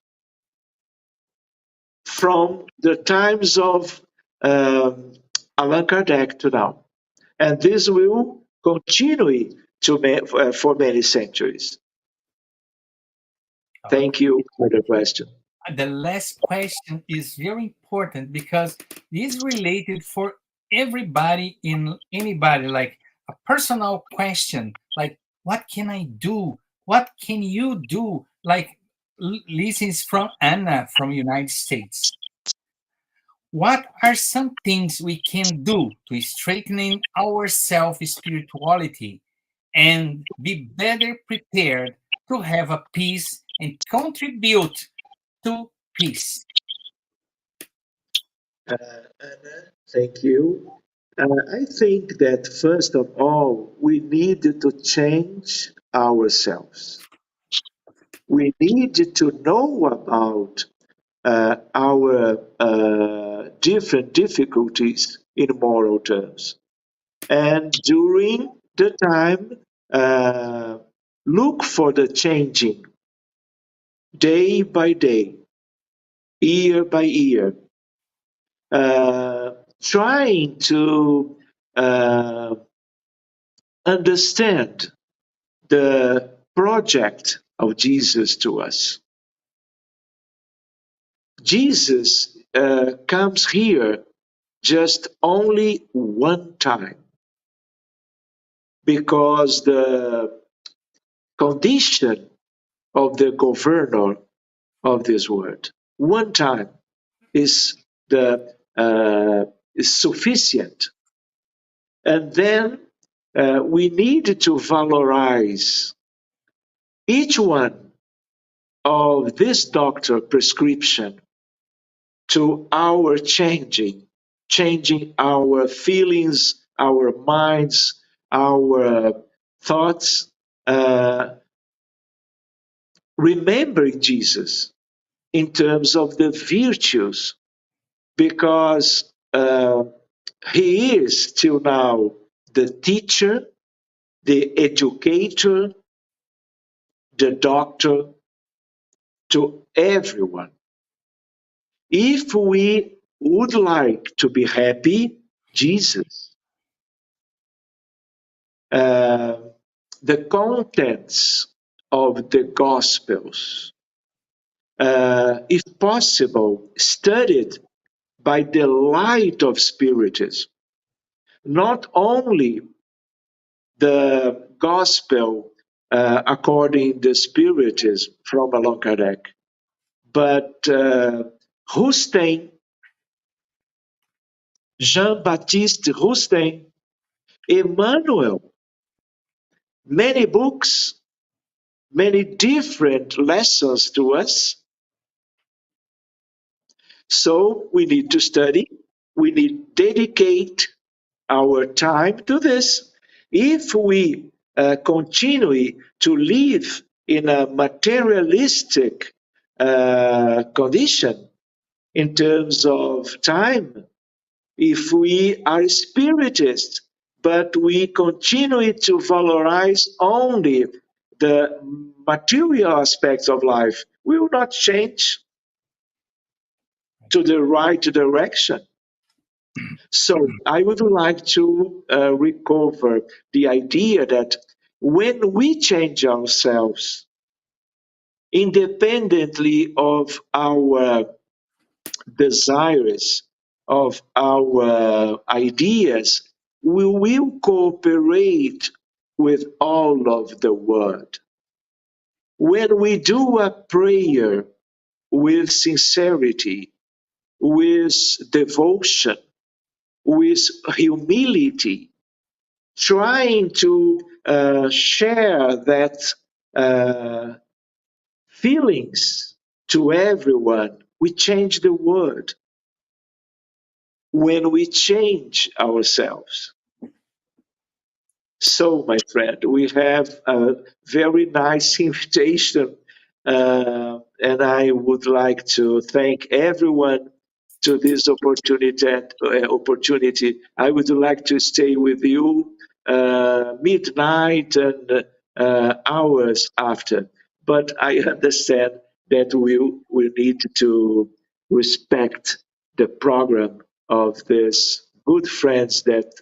from the times of Allan Kardec to now. And this will continue for many centuries. Thank you for the question. The last question is very important because it is related for everybody in anybody, like a personal question, like what can I do? What can you do? Like listens from Anna from United States. What are some things we can do to strengthen our self-spirituality and be better prepared to have a peace and contribute to peace? Anna, thank you. I think that first of all, we need to change ourselves. We need to know about our different difficulties in moral terms. And during the time, look for the changing day by day, year by year, trying to understand the project of Jesus to us. Jesus comes here just only one time because the condition of the governor of this world, one time is is sufficient. And then we need to valorize each one of this doctor prescription to our changing our feelings, our minds, our thoughts, remembering Jesus in terms of the virtues, because he is till now the teacher, the educator, the doctor to everyone. If we would like to be happy, Jesus, the contents of the Gospels, if possible, studied by the light of Spiritism, not only the Gospel according to Spiritism from Allan Kardec, but Rustem, Jean-Baptiste Rustem, Emmanuel, many books, many different lessons to us. So we need to study, we need to dedicate our time to this. If we continue to live in a materialistic condition in terms of time, if we are spiritists, but we continue to valorize only the material aspects of life, we will not change to the right direction. So I would like to recover the idea that when we change ourselves, independently of our desires, of our ideas, we will cooperate with all of the world. When we do a prayer with sincerity, with devotion, with humility, trying to share that feelings to everyone, we change the world. When we change ourselves. So, my friend, we have a very nice invitation, and I would like to thank everyone to this opportunity. I would like to stay with you midnight and hours after, but I understand that we need to respect the program of these good friends that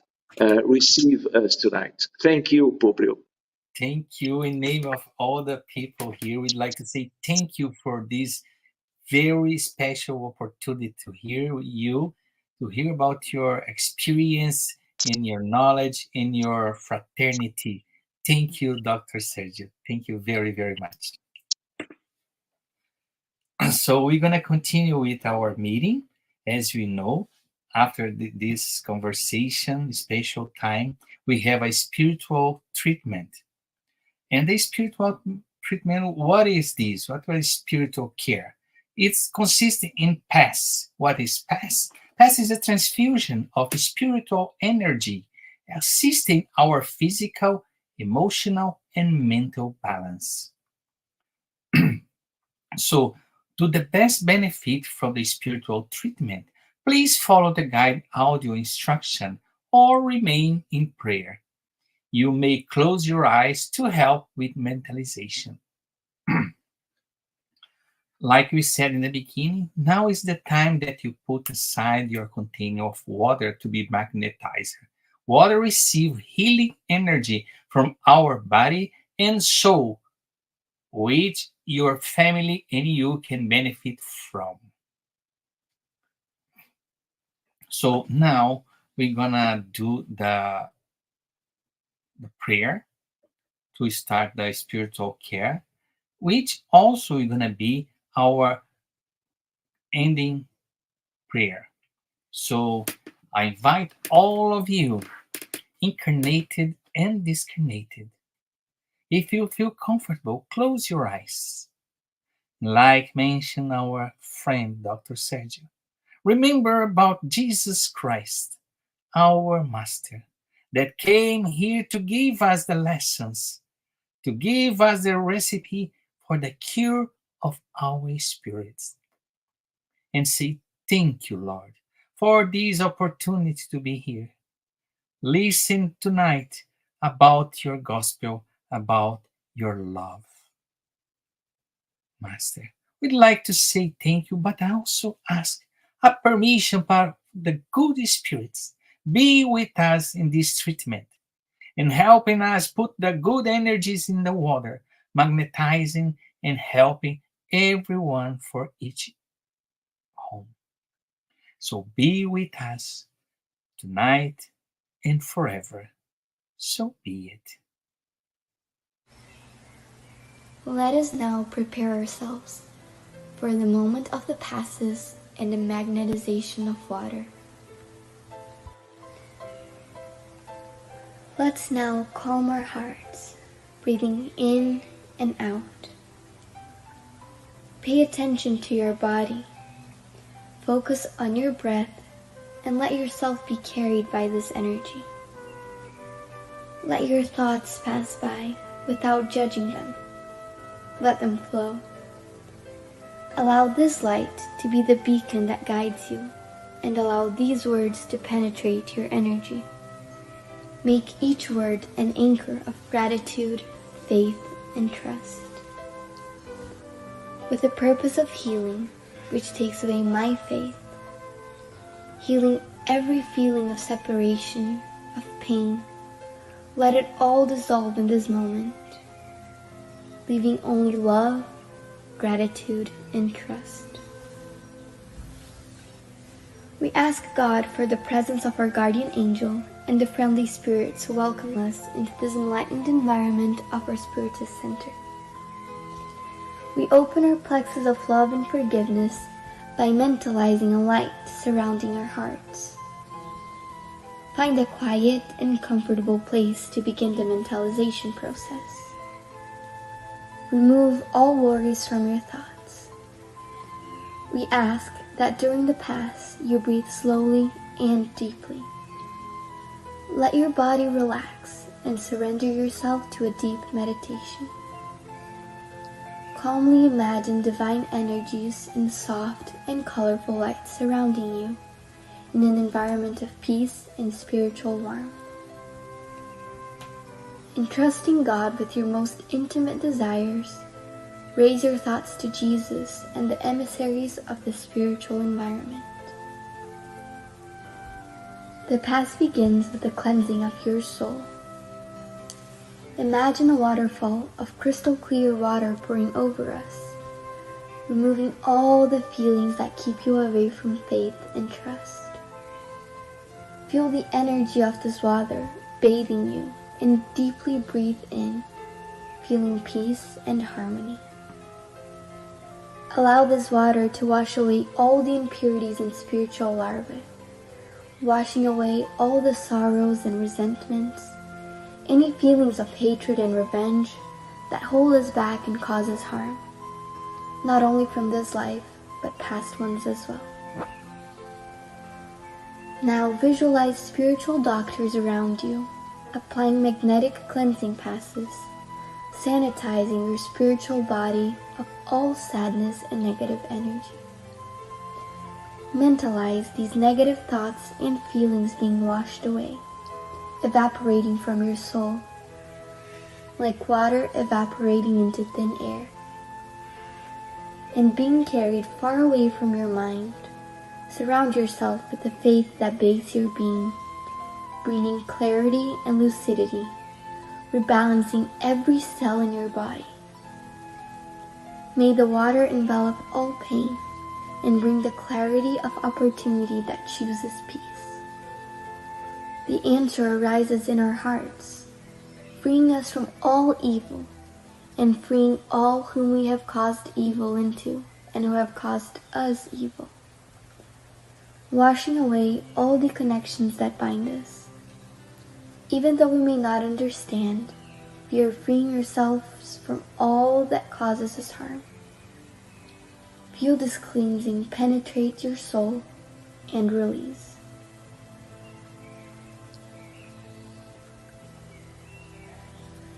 receive us tonight. Thank you, Publio. Thank you. In name of all the people here, we'd like to say thank you for this very special opportunity to hear you, to hear about your experience and your knowledge in your fraternity. Thank you, Dr. Sergio. Thank you very, very much. So we're going to continue with our meeting. As we know, after this conversation, special time, we have a spiritual treatment. And the spiritual treatment, what is this? What is spiritual care? It's consistent in PASS. What is PASS? PASS is a transfusion of spiritual energy, assisting our physical, emotional, and mental balance. So, to the best benefit from the spiritual treatment, please follow the guide audio instruction or remain in prayer. You may close your eyes to help with mentalization. Like we said in the beginning, now is the time that you put aside your container of water to be magnetized. Water receives healing energy from our body and soul, which your family and you can benefit from. So now we're gonna do the prayer to start the spiritual care, which also is gonna be our ending prayer. So I invite all of you, incarnated and discarnated. If you feel comfortable, close your eyes. Like mentioned our friend Dr. Sergio. Remember about Jesus Christ, our Master, that came here to give us the lessons, to give us the recipe for the cure of our spirits. And say, thank you, Lord, for this opportunity to be here. Listen tonight about your gospel, about your love. Master, we'd like to say thank you, but I also ask a permission for the good spirits be with us in this treatment and helping us put the good energies in the water, magnetizing and helping everyone for each home. So be with us tonight and forever. So be it. Let us now prepare ourselves for the moment of the passes and the magnetization of water. Let's now calm our hearts, breathing in and out. Pay attention to your body. Focus on your breath and let yourself be carried by this energy. Let your thoughts pass by without judging them. Let them flow. Allow this light to be the beacon that guides you, and allow these words to penetrate your energy. Make each word an anchor of gratitude, faith, and trust. With the purpose of healing, which takes away my faith, healing every feeling of separation, of pain, let it all dissolve in this moment, leaving only love, gratitude, and trust. We ask God for the presence of our guardian angel and the friendly spirits who welcome us into this enlightened environment of our Spiritist Center. We open our plexus of love and forgiveness by mentalizing a light surrounding our hearts. Find a quiet and comfortable place to begin the mentalization process. Remove all worries from your thoughts. We ask that during the pass you breathe slowly and deeply. Let your body relax and surrender yourself to a deep meditation. Calmly imagine divine energies in soft and colorful light surrounding you in an environment of peace and spiritual warmth. Entrusting God with your most intimate desires, raise your thoughts to Jesus and the emissaries of the spiritual environment. The pass begins with the cleansing of your soul. Imagine a waterfall of crystal clear water pouring over us, removing all the feelings that keep you away from faith and trust. Feel the energy of this water bathing you and deeply breathe in, feeling peace and harmony. Allow this water to wash away all the impurities and spiritual larvae, washing away all the sorrows and resentments, any feelings of hatred and revenge that hold us back and cause us harm, not only from this life, but past ones as well. Now visualize spiritual doctors around you, applying magnetic cleansing passes, sanitizing your spiritual body of all sadness and negative energy. Mentalize these negative thoughts and feelings being washed away, evaporating from your soul, like water evaporating into thin air, and being carried far away from your mind. Surround yourself with the faith that bathes your being, bringing clarity and lucidity, rebalancing every cell in your body. May the water envelop all pain and bring the clarity of opportunity that chooses peace. The answer arises in our hearts, freeing us from all evil and freeing all whom we have caused evil into and who have caused us evil, washing away all the connections that bind us. Even though we may not understand, we are freeing ourselves from all that causes us harm. Feel this cleansing penetrate your soul and release.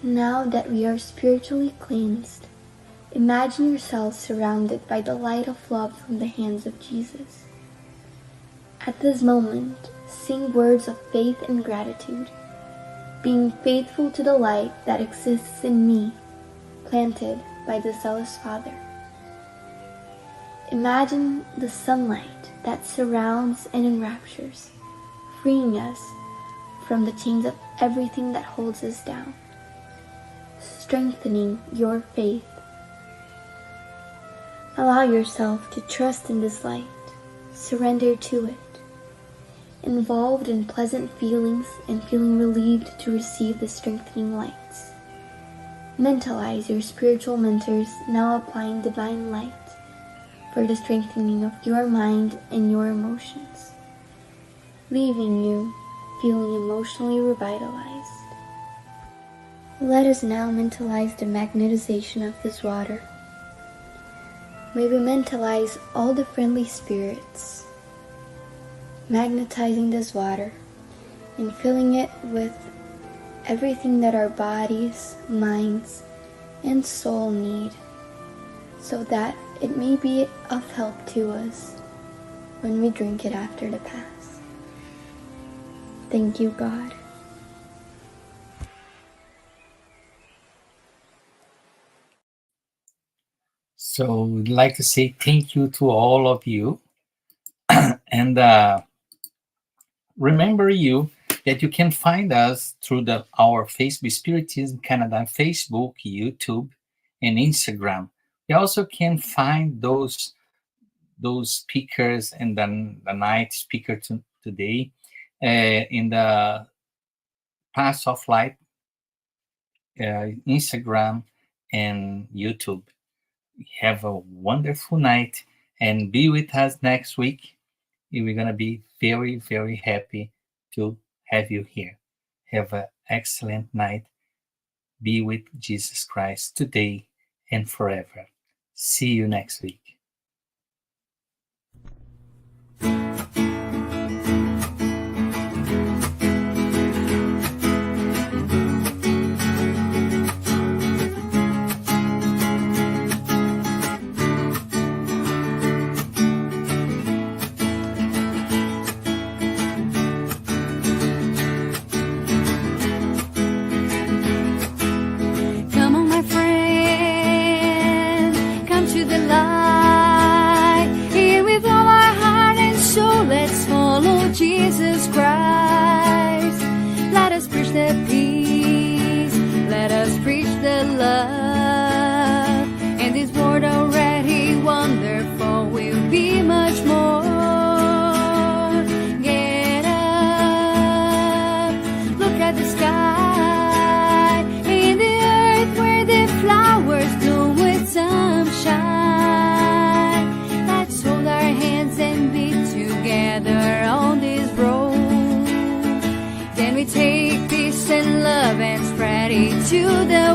Now that we are spiritually cleansed, imagine yourself surrounded by the light of love from the hands of Jesus. At this moment, sing words of faith and gratitude, being faithful to the light that exists in me, planted by the zealous Father. Imagine the sunlight that surrounds and enraptures, freeing us from the chains of everything that holds us down, strengthening your faith. Allow yourself to trust in this light, surrender to it, involved in pleasant feelings and feeling relieved to receive the strengthening lights. Mentalize your spiritual mentors now applying divine light for the strengthening of your mind and your emotions, leaving you feeling emotionally revitalized. Let us now mentalize the magnetization of this water. May we mentalize all the friendly spirits, magnetizing this water and filling it with everything that our bodies, minds, and soul need, so that it may be of help to us when we drink it after the Pass. Thank you, God. So we'd like to say thank you to all of you. And remember you that you can find us through our Facebook, Spiritism Canada, Facebook, YouTube, and Instagram. You also can find those speakers and then the night speaker today in the Path of Light, Instagram, and YouTube. Have a wonderful night and be with us next week. We're going to be very, very happy to have you here. Have an excellent night. Be with Jesus Christ today and forever. See you next week. Come on, my friend, come to the light. Here with all our heart and soul, let's follow Jesus Christ. Let us preach the peace, let us preach the love. And this world already wonderful will be much more. Get up, look at the sky, in the earth where the flowers bloom with sunshine. Let's hold our hands and be together on this road. Then we take peace and love and spread it to the